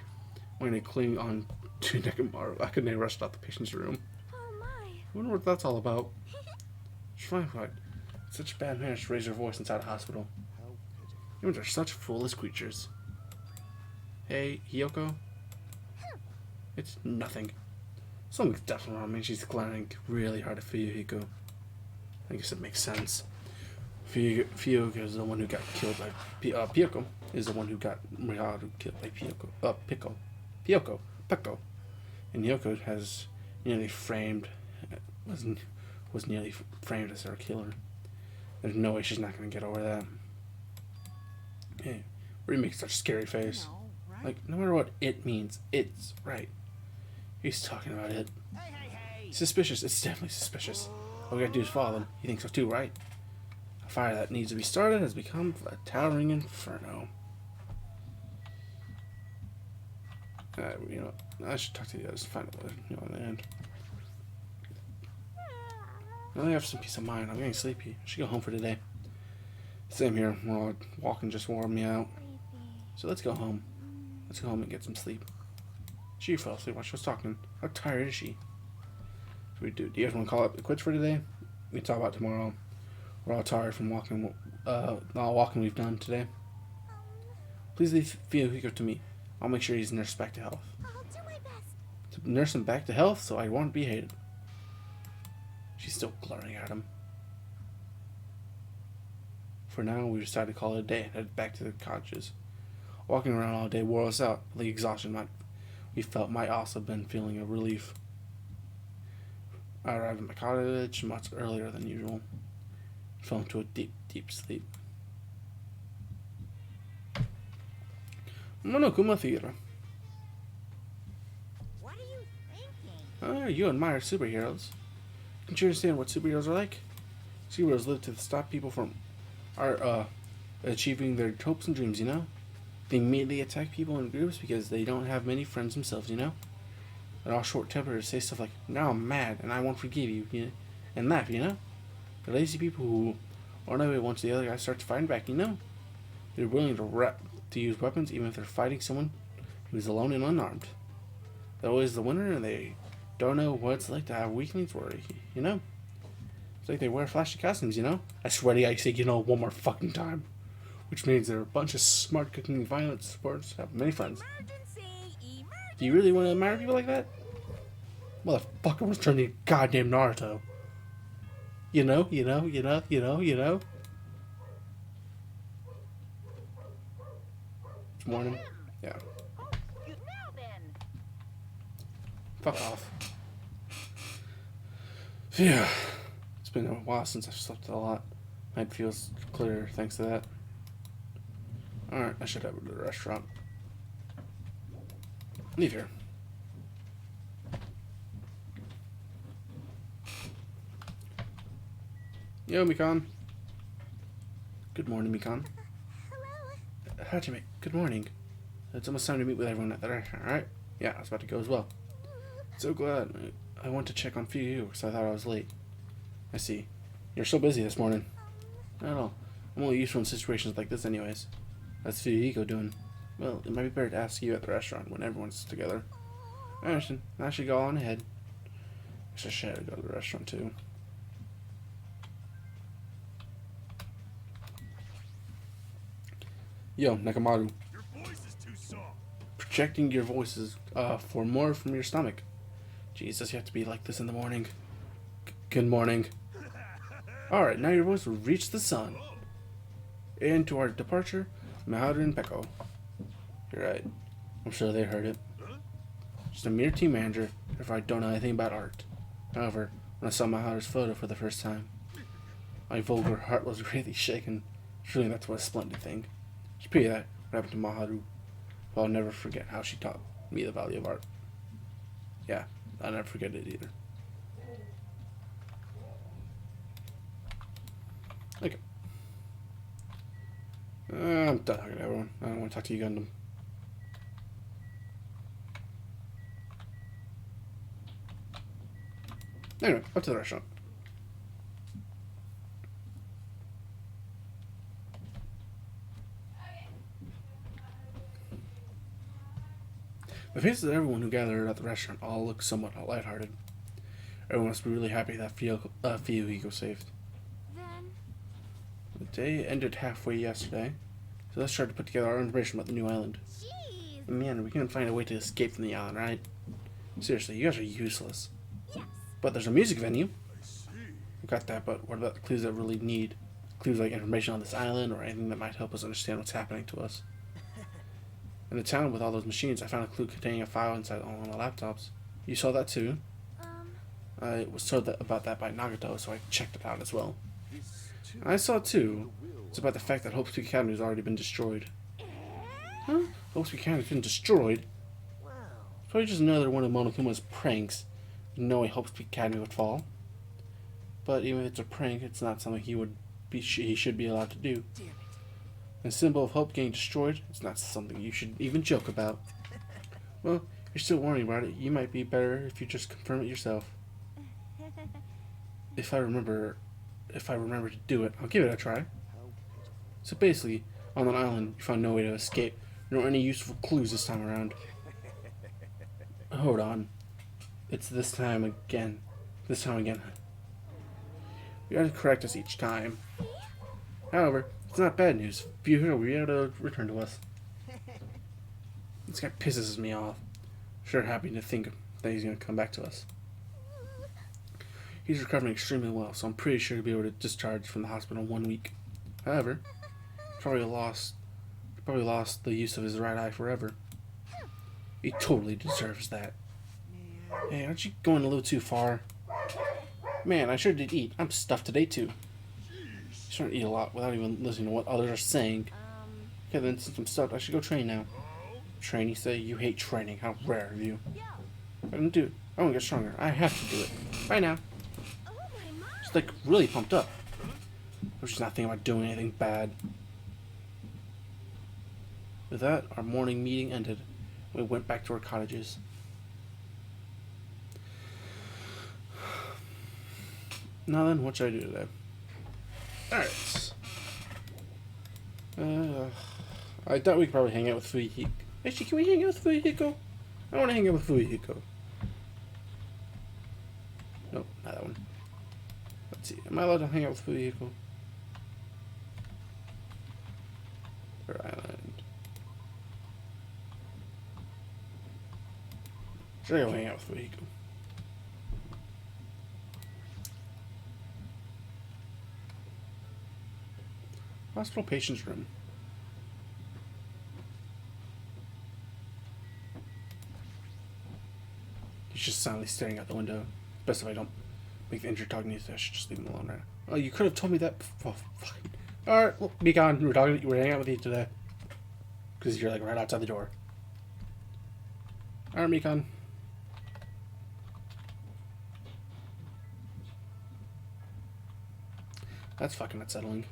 when they cling on to Nekomaru, Akane rushed out the patient's room. oh my. I wonder what that's all about. She's fine, fine. Such bad manners to raise her voice inside a hospital. How pitiful. Humans are such foolish creatures. Hey, Hiyoko? It's nothing. Something's definitely wrong. I mean, she's glaring really hard at Fuyuhiko. I guess it makes sense. Fuyuhiko is the one who got killed by Pyoko. Is the one who got Miharu killed by Pyoko. And Yoko has nearly framed, was nearly framed as her killer. There's no way she's not gonna get over that. Hey, where he makes such a scary face. No, right? Like, no matter what it means, it's right. He's talking about it. Hey, hey, hey! Suspicious. It's definitely suspicious. All we gotta do is follow them. You think so too, right? A fire that needs to be started has become a towering inferno. You know, I should talk to the others and find out in the end. Now I have some peace of mind. I'm getting sleepy. I should go home for today. Same here. Well, walking just wore me out. So let's go home. Let's go home and get some sleep. She fell asleep while she was talking. How tired is she? So do you guys want to call it quits for today? We can talk about tomorrow. We're all tired from walking. All walking we've done today. Please leave Fuyuhiko to me. I'll make sure he's nursed back to health. I'll do my best. To nurse him back to health, so I won't be hated. She's still glaring at him. For now, we decided to call it a day and head back to the cottages. Walking around all day wore us out. The exhaustion we felt might also have been feeling a relief. I arrived at my cottage much earlier than usual. Fell into a deep, deep sleep. Monokuma Theater. What are you thinking? You admire superheroes. Don't you understand what superheroes are like? Superheroes live to stop people from achieving their hopes and dreams, you know? They immediately attack people in groups because they don't have many friends themselves, you know? They're all short-tempered, say stuff like, now I'm mad and I won't forgive you, and laugh, you know? They're lazy people who run away once the other guy starts fighting back, you know? They're willing to use weapons even if they're fighting someone who's alone and unarmed. They're always the winner and they don't know what it's like to have weaklings worry, you know? It's like they wear flashy costumes, you know? I swear to you, I say you know one more fucking time. Which means they're a bunch of smart cooking violent sports, have many friends. Do you really want to admire people like that? Motherfucker was turning goddamn Naruto. You know? It's morning. Yeah. Now then. Fuck off. Phew. It's been a while since I've slept a lot. My head feels clearer thanks to that. Alright, I should head over to the restaurant. Leave here. Yo, Mikan. Good morning, Mikan. Hello. Hajime, good morning. It's almost time to meet with everyone at the restaurant, alright? Yeah, I was about to go as well. So glad. I went to check on Fuyuhiko because I thought I was late. I see. You're so busy this morning. Not at all. I'm only used to in situations like this anyways. That's Fuyuhiko doing. Well, it might be better to ask you at the restaurant when everyone's together. I understand. I should go on ahead. I should go to the restaurant too. Yo, Nakamaru. Your voice is too soft. Projecting your voices for more from your stomach. Jesus, you have to be like this in the morning. Good morning. Alright, now your voice will reach the sun. And to our departure, Miharu and Peko. You're right. I'm sure they heard it. Just a mere team manager, therefore I don't know anything about art. However, when I saw Miharu's photo for the first time, my vulgar heart was really shaken. Surely that's what a splendid thing. It's pretty that what happened to Miharu, but I'll never forget how she taught me the value of art. Yeah, I'll never forget it either. Okay. I'm done talking to everyone. I don't want to talk to you, Gundam. Anyway, up to the restaurant. The faces of everyone who gathered at the restaurant all looked somewhat lighthearted. Everyone must be really happy that Fuyuhiko saved. Then. The day ended halfway yesterday, so let's try to put together our information about the new island. Jeez. Man, we can find a way to escape from the island, right? Seriously, you guys are useless. Yes. But there's a music venue. I see. We got that, but what about the clues that we really need? Clues like information on this island or anything that might help us understand what's happening to us. In the town with all those machines, I found a clue containing a file inside all the laptops. You saw that too? I was told about that by Nagato, so I checked it out as well. I saw it too. It's about the fact that Hope's Peak Academy has already been destroyed. Huh? Hope's Peak Academy has been destroyed? It's probably just another one of Monokuma's pranks. No way Hope's Peak Academy would fall. But even if it's a prank, it's not something he should be allowed to do. The symbol of hope getting destroyed, it's not something you should even joke about. Well, you're still worrying about it. You might be better if you just confirm it yourself. If I remember to do it, I'll give it a try. So basically, on that island, you found no way to escape, nor any useful clues this time around. Hold on. It's this time again. This time again. You gotta correct us each time. However, it's not bad news. Fuhiro will be able to return to us. This guy pisses me off. Sure happy to think that he's gonna come back to us. He's recovering extremely well, so I'm pretty sure he'll be able to discharge from the hospital in 1 week. However, probably lost the use of his right eye forever. He totally deserves that. Hey, aren't you going a little too far? Man, I sure did eat. I'm stuffed today too. You're starting to eat a lot without even listening to what others are saying. Okay then, since I'm stuffed, I should go train now. Train, you say? You hate training. How rare of you. I don't do it. I want to get stronger. I have to do it. Bye now. She's like really pumped up. She's not thinking about doing anything bad. With that, our morning meeting ended. We went back to our cottages. Now then, what should I do today? Alright. I thought we could probably hang out with Fuyuhiko. Actually, can we hang out with Fuyuhiko? I want to hang out with Fuyuhiko. Nope, not that one. Let's see. Am I allowed to hang out with Fuyuhiko? Or island? Should I go hang out with Fuyuhiko? Hospital patient's room. He's just silently staring out the window. Best if I don't make the injured talk news. I should just leave him alone right now. Oh, you could have told me that before. Fine. Alright, well, be gone. We're hanging out with you today. Because you're like right outside the door. Alright, Mikan. That's fucking unsettling.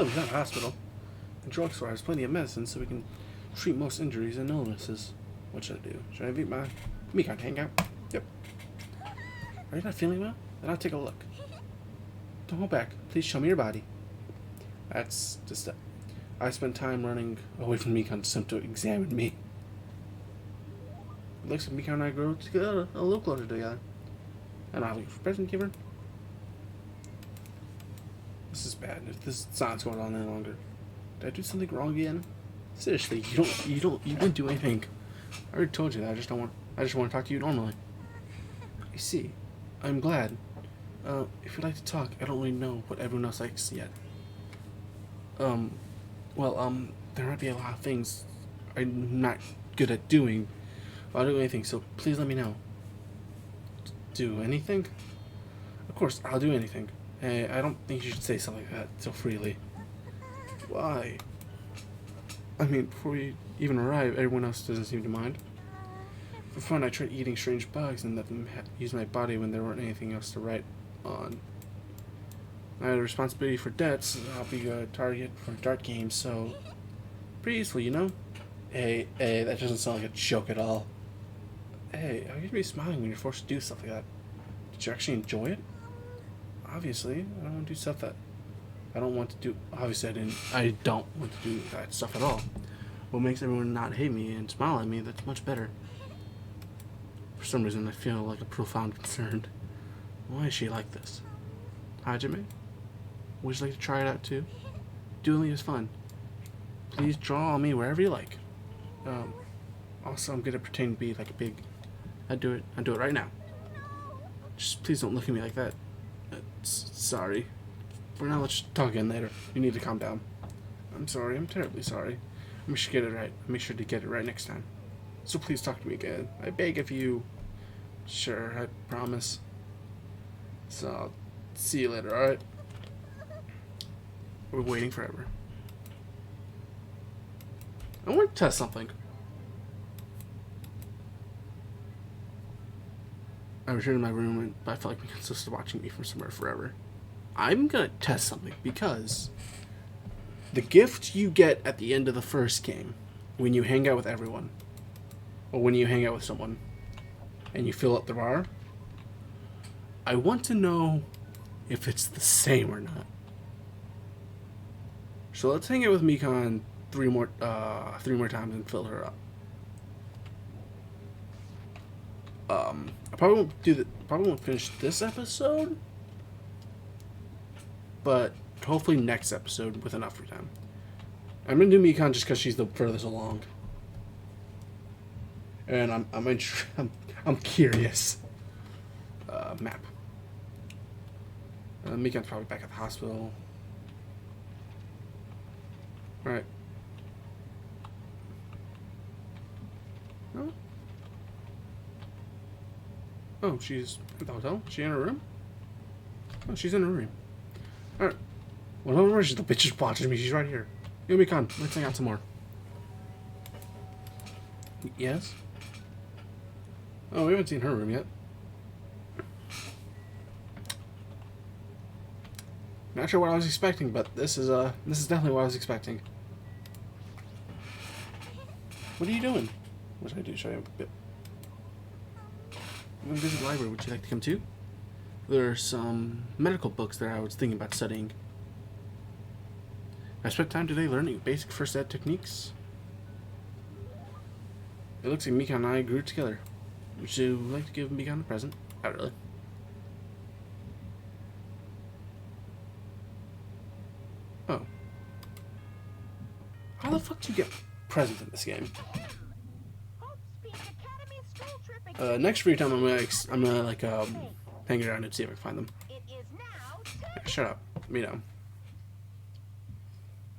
It's not a hospital. The drugstore has plenty of medicine so we can treat most injuries and illnesses. What should I do? Should I invite my Mikan to hang out? Yep. Are you not feeling well? Then I'll take a look. Don't hold back. Please show me your body. That's just it. I spent time running away from Mikan to examine me. It looks like Mikan and I grow together a little closer together. And I'll have a present giver. This is bad. If this silence going on any longer, did I do something wrong again? Seriously, you didn't do anything. I already told you that. I just want to talk to you normally. I see. I'm glad. If you'd like to talk, I don't really know what everyone else likes yet. There might be a lot of things I'm not good at doing. I'll do anything, so please let me know. Do anything? Of course, I'll do anything. Hey, I don't think you should say something like that so freely. Why? I mean, before we even arrive, everyone else doesn't seem to mind. For fun, I tried eating strange bugs and let them use my body when there weren't anything else to write on. I had a responsibility for debts. I'll be a target for dart games, so pretty useful, you know? Hey, that doesn't sound like a joke at all. Hey, how can you be smiling when you're forced to do stuff like that? Did you actually enjoy it? Obviously, I don't want to do stuff that I don't want to do. Obviously, I don't want to do that stuff at all. What makes everyone not hate me and smile at me, that's much better. For some reason, I feel like a profound concern. Why is she like this? Hajime? Would you like to try it out too? Dueling is fun. Please draw on me wherever you like. Also, I'm gonna pretend to be like a big. I'll do it right now. Just please don't look at me like that. Sorry. For now, let's talk again later. You need to calm down. I'm sorry. I'm terribly sorry. Make sure to get it right. Make sure to get it right next time. So please talk to me again. I beg of you. Sure, I promise. So I'll see you later, alright? We're waiting forever. I want to test something. I returned to my room, but I felt like Mika's just watching me from somewhere forever. I'm gonna test something because the gift you get at the end of the first game, when you hang out with everyone, or when you hang out with someone, and you fill up the bar, I want to know if it's the same or not. So let's hang out with Mikan three more times and fill her up. I probably won't finish this episode, but hopefully next episode with enough free time. I'm gonna do Mikan just because she's the furthest along, and I'm curious. Map. Mikan's probably back at the hospital. All right. Oh. Oh, she's at the hotel? Is she in her room? Oh, she's in her room. Alright. Well, don't worry, the bitch is watching me. She's right here. Yo, Mikan, let's hang out some more. Yes? Oh, we haven't seen her room yet. Not sure what I was expecting, but this is definitely what I was expecting. What are you doing? What should I do? Should I a bit? I'm going to visit the library. Would you like to come too? There are some medical books that I was thinking about studying. I spent time today learning basic first aid techniques. It looks like Mikan and I grew together. Would you like to give Mikan a present? Not really. Oh. How the fuck do you get presents in this game? Next free time, I'm gonna hang around and see if I can find them. Yeah, shut up, you know.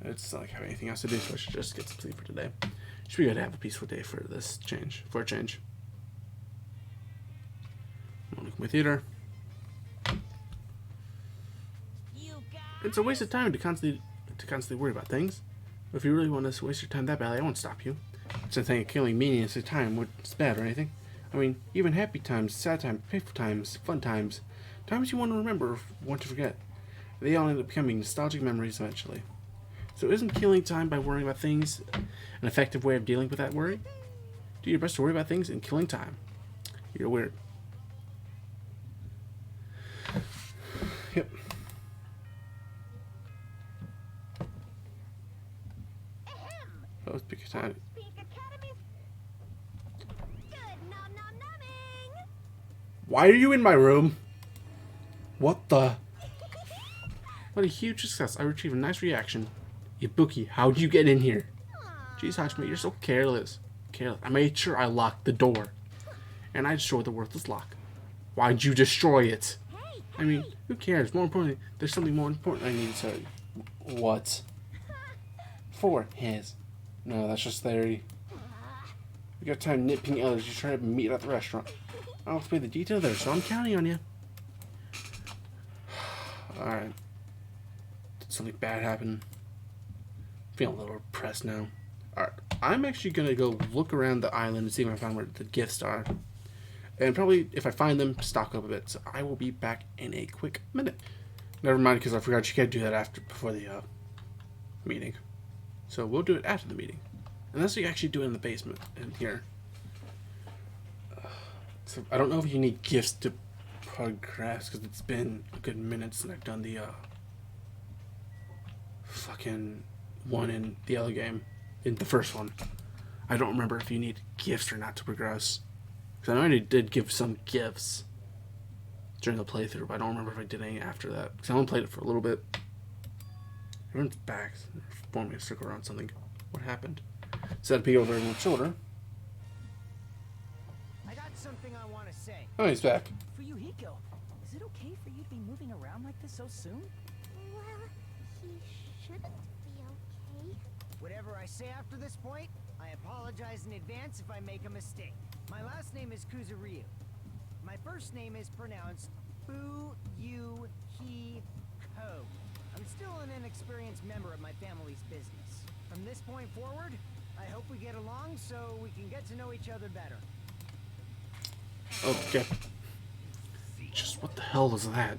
It's not like I have anything else to do, so I should just get some sleep for today. Should be good to have a peaceful day for a change. With theater. It's a waste of time to constantly worry about things. But if you really want to waste your time that badly, I won't stop you. It's not saying killing meaningless time was bad or anything. I mean, even happy times, sad times, painful times, fun times, times you want to remember or want to forget, they all end up becoming nostalgic memories eventually. So isn't killing time by worrying about things an effective way of dealing with that worry? Do your best to worry about things and killing time. You're weird. Yep. Oh, speak of time. Why are you in my room? What the? What a huge success. I retrieved a nice reaction. Ibuki, how'd you get in here? Jeez, Hachime, you're so careless. I made sure I locked the door. And I destroyed the worthless lock. Why'd you destroy it? I mean, who cares? More importantly, there's something more important I need to tell you. What? For his. No, that's just theory. We got time nitpicking others. You try to meet at the restaurant. I'll explain the detail there, so I'm counting on you. Alright. Did something bad happen? Feeling a little depressed now. Alright. I'm actually gonna go look around the island and see if I find where the gifts are. And probably, if I find them, stock up a bit. So I will be back in a quick minute. Never mind, because I forgot you can't do that before the meeting. So we'll do it after the meeting. Unless you actually do it in the basement in here. So I don't know if you need gifts to progress, because it's been a good minute since I've done the fucking one in the other game, in the first one. I don't remember if you need gifts or not to progress. Because I know I did give some gifts during the playthrough, but I don't remember if I did any after that. Because I only played it for a little bit. Everyone's back. They're forming a circle around something. What happened? Said peek over everyone's shoulder. I got something I want to say. Oh, he's back. Fuyuhiko, is it okay for you to be moving around like this so soon? Well, he shouldn't be okay. Whatever I say after this point, I apologize in advance if I make a mistake. My last name is Kuzuryu. My first name is pronounced Fuyuhiko. I'm still an inexperienced member of my family's business. From this point forward, I hope we get along so we can get to know each other better. Okay. Just what the hell was that?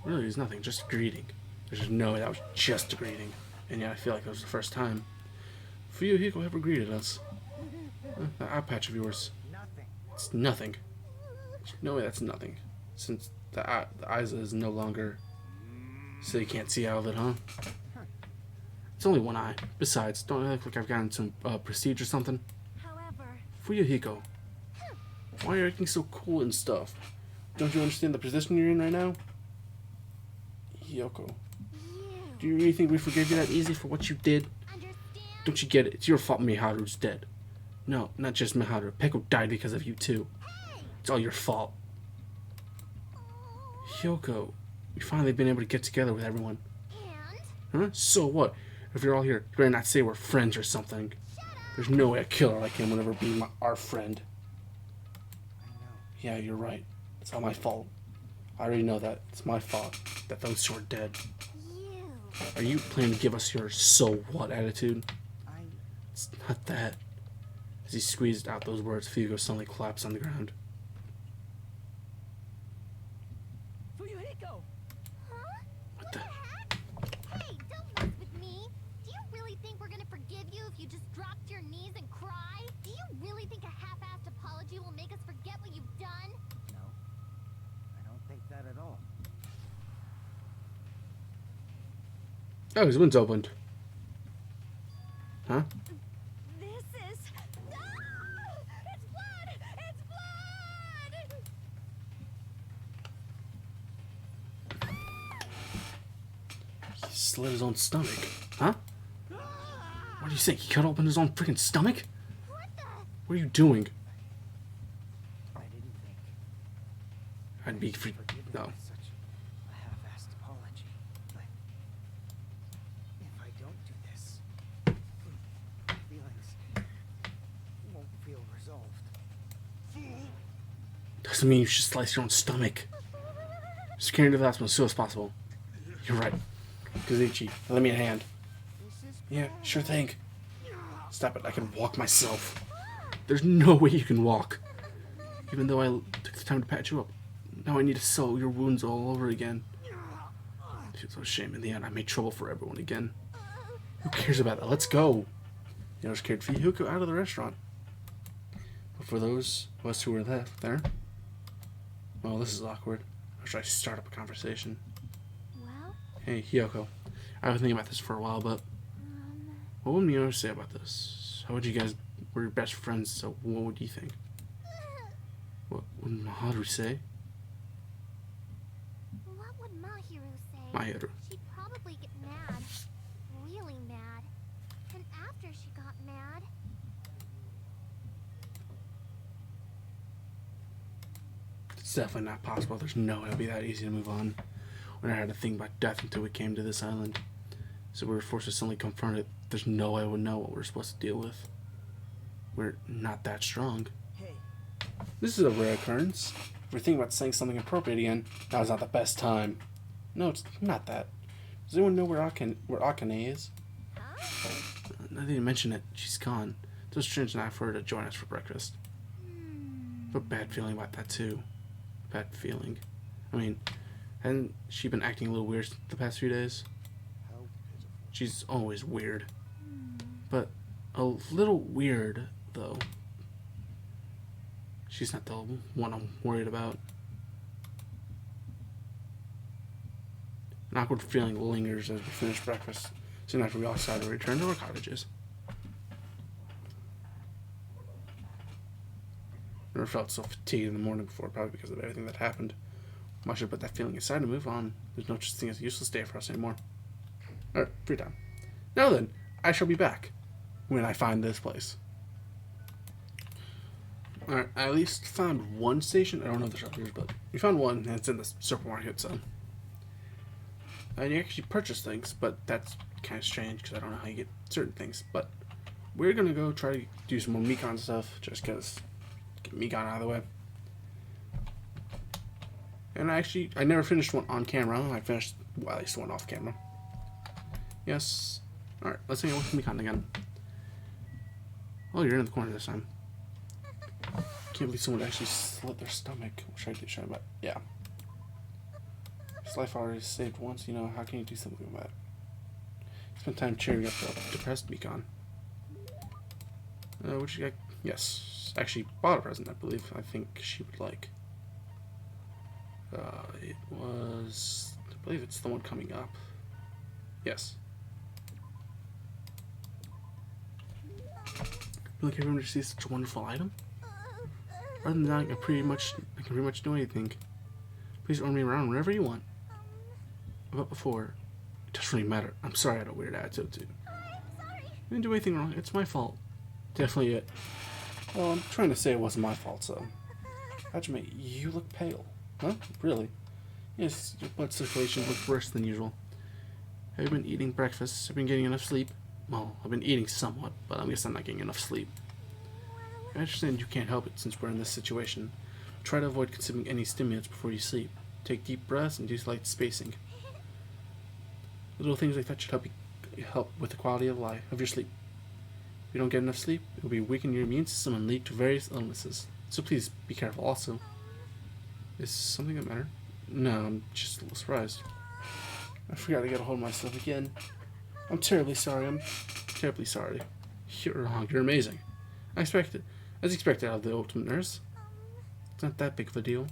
Really, it's nothing. Just a greeting. There's just no way that was just a greeting. And yeah, I feel like that was the first time Fuyuhiko ever greeted us. That eye patch of yours. Nothing. It's nothing. There's no way that's nothing. Since the eyes is no longer, so you can't see out of it, huh? It's only one eye. Besides, don't I look like I've gotten some prestige or something? However, Fuyuhiko, why are you acting so cool and stuff? Don't you understand the position you're in right now? Hiyoko, do you really think we forgive you that easy for what you did? understand? Don't you get it? It's your fault Miharu's dead. No, not just Miharu. Peko died because of you too. It's all your fault. Hiyoko, we've finally been able to get together with everyone. And Huh? So what? If you're all here, you better not say we're friends or something. There's no way a killer like him would ever be our friend. I know. Yeah, you're right. It's all my fault. I already know that. It's my fault that those two are dead. you. Are you planning to give us your so what attitude? I It's not that. As he squeezed out those words, Fugo suddenly collapsed on the ground. Fuyuhiko! Huh? What the? Heck? Hey, don't mess with me. Do you really think we're gonna forgive you if you just drop to your knees and cry? Do you really think a half-assed apology will make us forget what you've done? no. I don't think that at all. Oh, his wind's opened. Huh? This is... Ah! It's blood! It's blood! He slit his own stomach. Huh? What do you think? He cut open his own freaking stomach? What the... What are you doing? I didn't think I'd be free. forgive me No. with such a half-assed apology. But if I don't do this, my feelings won't feel resolved. Doesn't mean you should slice your own stomach. Just carry to the hospital as soon as possible. You're right. Kazuchi, lend me a hand. This is Yeah, sure thing. Stop it, I can walk myself. There's no way you can walk. Even though I took the time to patch you up. Now I need to sew your wounds all over again. I feel so ashamed. In the end, I made trouble for everyone again. Who cares about that? Let's go. You know, just carried Fuyuhiko out of the restaurant. But for those of us who were left there, well, this is awkward. Or should I start up a conversation? Well, Hey, Hiyoko. I've been thinking about this for a while, but what would Miyo say about this? How would you guys... We're best friends, so what would you think? What would Maharu say? what would Mahiru say? Mahiru. She'd probably get mad. Really mad. And after she got mad... It's definitely not possible. There's no way it'll be that easy to move on. We never had to think about death until we came to this island. So we were forced to suddenly confront it. There's no way I would know what we're supposed to deal with. We're not that strong. hey. This is a rare occurrence. If we're thinking about saying something appropriate again, now's not the best time. No, it's not that. Does anyone know where Akane is? Huh? I didn't mention it. She's gone. It was strange enough for her to join us for breakfast. But bad feeling about that too. Bad feeling. I mean, hasn't she been acting a little weird the past few days? How pitiful. She's always weird. But a little weird, though. She's not the one I'm worried about. An awkward feeling lingers as we finish breakfast. Soon after we all decide to return to our cottages. Never felt so fatigued in the morning before, probably because of everything that happened. I should put that feeling aside and move on. There's no such thing as a useless day for us anymore. Alright, free time. Now then, I shall be back when I find this place. Alright, I at least found one station. I don't know if there's others, but we found one, and it's in the supermarket, so. And you actually purchase things, but that's kind of strange because I don't know how you get certain things. But we're gonna go try to do some more Mekon stuff, just because get Mekon out of the way. And I never finished one on camera. I finished, well, at least one off camera. Yes. Alright, let's hang out with Mekon again. Oh, you're in the corner this time. Can't believe someone actually slit their stomach. Which I did, but yeah. His life already saved once, you know, how can you do something about it? Spend time cheering up the depressed Mekon. Which you got? Yes. Actually bought a present, I believe. I think she would like. It was, I believe it's the one coming up. Yes. Look, everyone just sees such a wonderful item. Other than that, I can pretty much do anything. Please order me around whenever you want. But before, it doesn't really matter. I'm sorry I had a weird attitude too. I'm sorry. I didn't do anything wrong. It's my fault. Definitely it. Well, I'm trying to say it wasn't my fault, so. Hajime, you look pale. Huh? Really? Yes, your blood circulation looks worse than usual. Have you been eating breakfast? Have you been getting enough sleep? Well, I've been eating somewhat, but I guess I'm not getting enough sleep. I understand you can't help it since we're in this situation. Try to avoid consuming any stimulants before you sleep. Take deep breaths and do light spacing. Little things like that should help with the quality of life of your sleep. If you don't get enough sleep, it will be weaken your immune system and lead to various illnesses. So please be careful also. Is something the matter? No, I'm just a little surprised. I forgot to get a hold of myself again. I'm terribly sorry. I'm terribly sorry. You're wrong. You're amazing. As expected out of the ultimate nurse. It's not that big of a deal.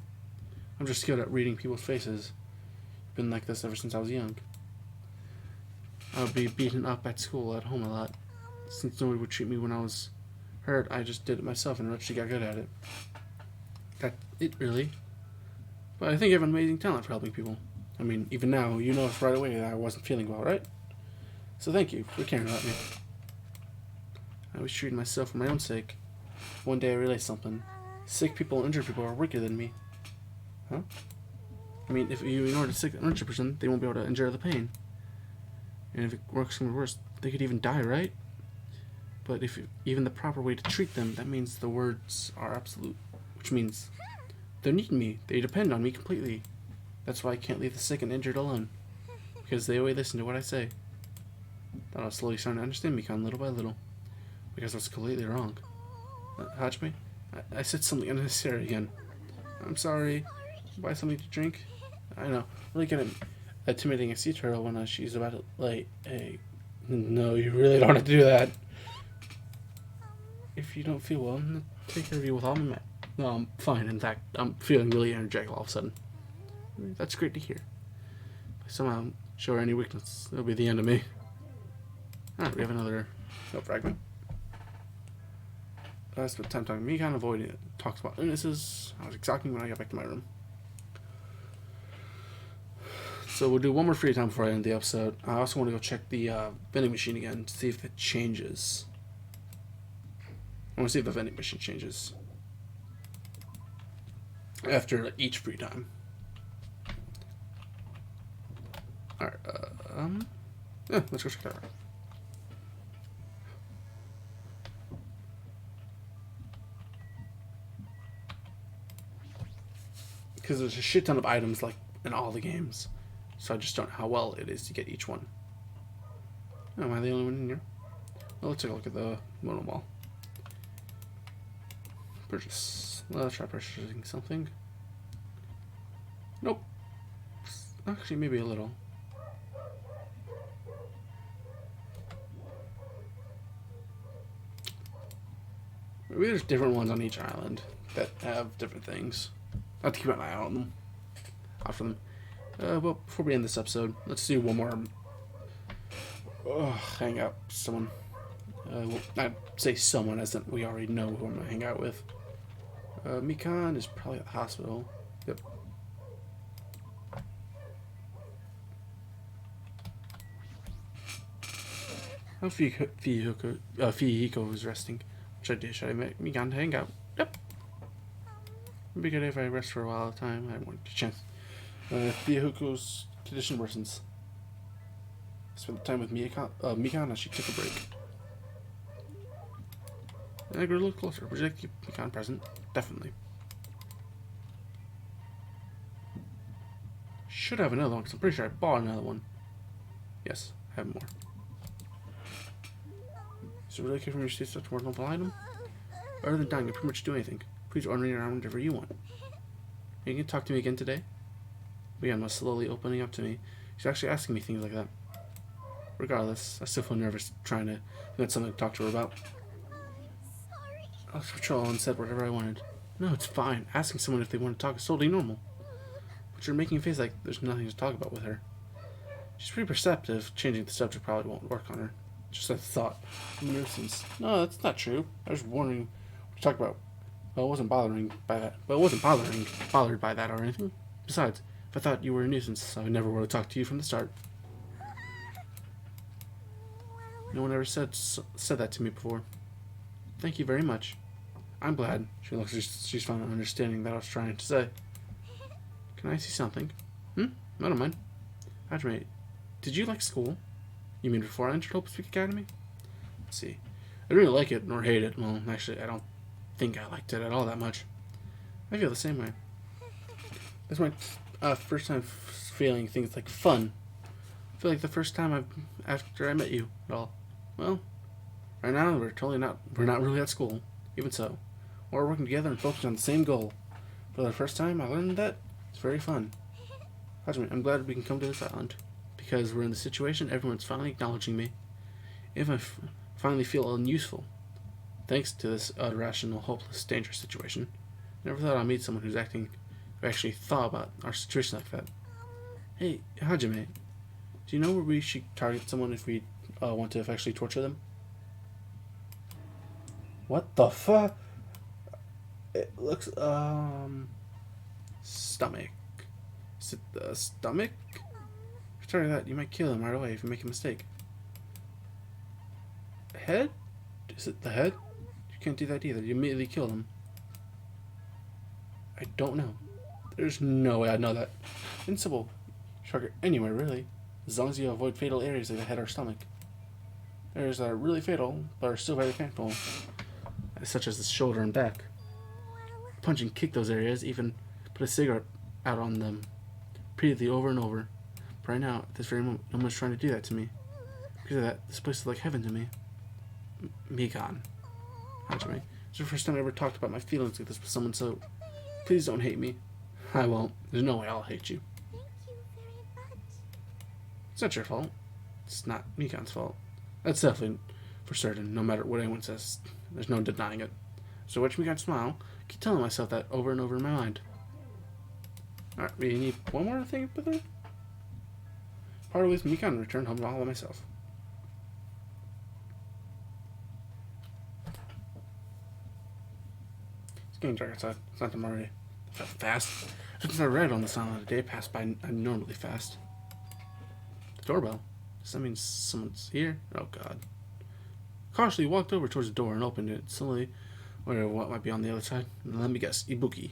I'm just skilled at reading people's faces. Been like this ever since I was young. I would be beaten up at school, at home a lot. Since nobody would treat me when I was hurt, I just did it myself and eventually got good at it. That's it, really. But I think I have an amazing talent for helping people. I mean, even now, you noticed right away that I wasn't feeling well, right? So thank you for caring about me. I was treating myself for my own sake. One day I realized something. Sick people and injured people are weaker than me. Huh? I mean, if you ignore the sick and injured person, they won't be able to endure the pain. And if it works even worse, they could even die, right? But if even the proper way to treat them, that means the words are absolute. Which means they need me. They depend on me completely. That's why I can't leave the sick and injured alone. Because they always listen to what I say. Thought I was slowly starting to understand Mekon little by little. Because I was completely wrong. Hajime, I said something unnecessary again. I'm sorry. Buy something to drink? I know. Really good at intimidating a sea turtle when she's about to lay a... No, you really don't have to do that. If you don't feel well, I'm gonna take care of you with all my might. No, I'm fine. In fact, I'm feeling really energetic all of a sudden. That's great to hear. If I somehow show her any weakness, it'll be the end of me. Alright, we have another fragment. I spent time talking to Mekon, avoiding it. Talks about illnesses. I was exhausted when I got back to my room. So we'll do one more free time before I end the episode. I also want to go check the vending machine again to see if it changes. I want to see if the vending machine changes after each free time. Alright, yeah, let's go check that out. Because there's a shit ton of items like in all the games. So I just don't know how well it is to get each one. Oh, am I the only one in here? Well, let's take a look at the mono mall. Purchase. Let's try purchasing something. Nope. Actually, maybe a little. Maybe there's different ones on each island that have different things. I have to keep an eye out on them. After them. Well, before we end this episode, let's do one more. Hang out with someone. Well, I'd say someone, as in we already know who I'm gonna hang out with. Mekon is probably at the hospital. Yep. Oh, Fuyuhiko was resting. Should I make Mikan hang out? Yep. It'd be good if I rest for a while at a time. I want a chance. Fuyuhiko's condition worsens. Spent time with Mikan as she took a break. And I grew a little closer. Would you like to keep Mikan present? Definitely. Should have another one, because I'm pretty sure I bought another one. Yes, I have more. So really care for me to say such a more noble item? Other than dying, I pretty much do anything. Please order me around whatever you want. You can talk to me again today? Mikan was slowly opening up to me. She's actually asking me things like that. Regardless, I still feel nervous trying to get something to talk to her about. Sorry. I was patrol and said whatever I wanted. No, it's fine. Asking someone if they want to talk is totally normal. But you're making a face like there's nothing to talk about with her. She's pretty perceptive. Changing the subject probably won't work on her. Just a thought. I'm a nuisance. No, that's not true. I was wondering what to talk about. Well, I wasn't bothered by that or anything. Besides, if I thought you were a nuisance, I would never would have talked to you from the start. No one ever said that to me before. Thank you very much. I'm glad. She looks like she's finally understanding that I was trying to say. Can I see something? I don't mind. Hajime, did you like school? You mean before I entered Hope Speak Academy? Let's see. I didn't really like it nor hate it. Well, actually, I don't think I liked it at all that much. I feel the same way. That's my first time feeling things like fun. I feel like the first time after I met you at all. Well, right now we're not really at school. Even so, we're working together and focusing on the same goal. For the first time, I learned that it's very fun. Hajime, I'm glad we can come to this island. Because we're in the situation, everyone's finally acknowledging me. If I finally feel unuseful. Thanks to this irrational, hopeless, dangerous situation. I never thought I'd meet someone who actually thought about our situation like that. Hey, Hajime, do you know where we should target someone if we want to actually torture them? What the fuck? It looks, stomach. Is it the stomach? If you target that, you might kill them right away if you make a mistake. Head? Is it the head? You can't do that either. You immediately kill them. I don't know. There's no way I'd know that. Invincible. Target anywhere, really. As long as you avoid fatal areas like the head or stomach. Areas that are really fatal, but are still very painful. Such as the shoulder and back. Punch and kick those areas, even put a cigarette out on them. Repeatedly over and over. But right now, at this very moment, no one's trying to do that to me. Because of that, this place is like heaven to me. Mikan. Hajime. It's the first time I ever talked about my feelings like this with someone, so please don't hate me. I won't. There's no way I'll hate you. Thank you very much. It's not your fault. It's not Mikan's fault. That's definitely for certain, no matter what anyone says. There's no denying it. So watch Mikan smile. I keep telling myself that over and over in my mind. Alright, we need one more thing with her? Parted with Mikan and returned home to all by myself. It's getting dark outside. It's not time already. I felt fast. Since I read on the sign that the day passed by abnormally fast. The doorbell. Does that mean someone's here? Oh god. Cautiously walked over towards the door and opened it. Slowly, wondering what might be on the other side. Let me guess. Ibuki.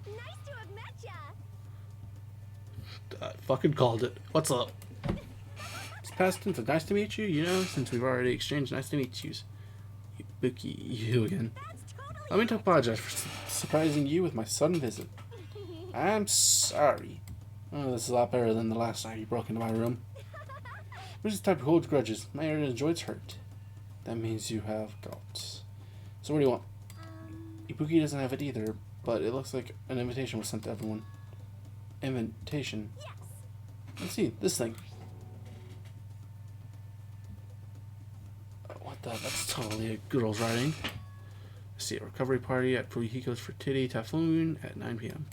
Nice to have met ya. I fucking called it. What's up? It's past tense. Nice to meet you, you know, since we've already exchanged nice to meet yous. Ibuki, you again. That's totally. Let me to apologize for surprising you with my sudden visit. I'm sorry. Oh, this is a lot better than the last night you broke into my room. Who's the type who holds grudges? My area enjoys hurt. That means you have gout. So what do you want? Ibuki doesn't have it either, but it looks like an invitation was sent to everyone. Invitation? Yes. Let's see, this thing. What the? That's totally a girl's writing. Let's see, a recovery party at Fuyuhiko's Fertility Typhoon at 9 p.m.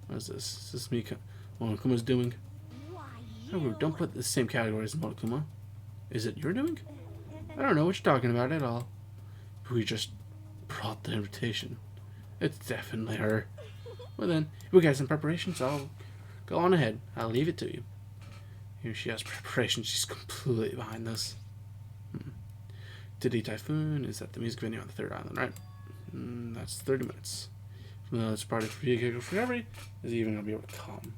What is this? Is this Mika? Monokuma's doing? Why Oh, you? don't put the same category as Monokuma. Is it your doing? I don't know what you're talking about at all. We just brought the invitation. It's definitely her. Well then, if we got some preparations, I'll go on ahead. I'll leave it to you. Here she has preparation. She's completely behind this. Diddy Typhoon is at the music venue on the third island, right? That's 30 minutes. It's party for vehicle for every is he even gonna be able to come?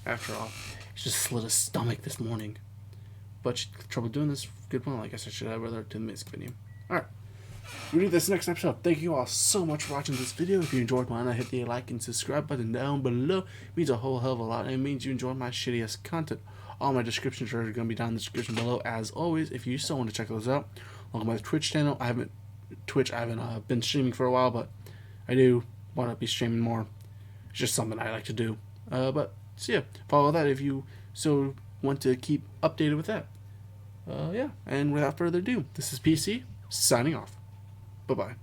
After all, he just slit his stomach this morning. But she had trouble doing this. Good point. I guess I should have rather to the music venue. Alright. We'll do this next episode. Thank you all so much for watching this video. If you enjoyed mine, hit the like and subscribe button down below. It means a whole hell of a lot. And it means you enjoy my shittiest content. All my descriptions are going to be down in the description below. As always, if you still want to check those out, look at my Twitch channel. I haven't been streaming for a while, but I do want to be streaming more. It's just something I like to do. But so yeah, follow that if you so want to keep updated with that. Yeah, and without further ado, this is PC signing off. Bye-bye.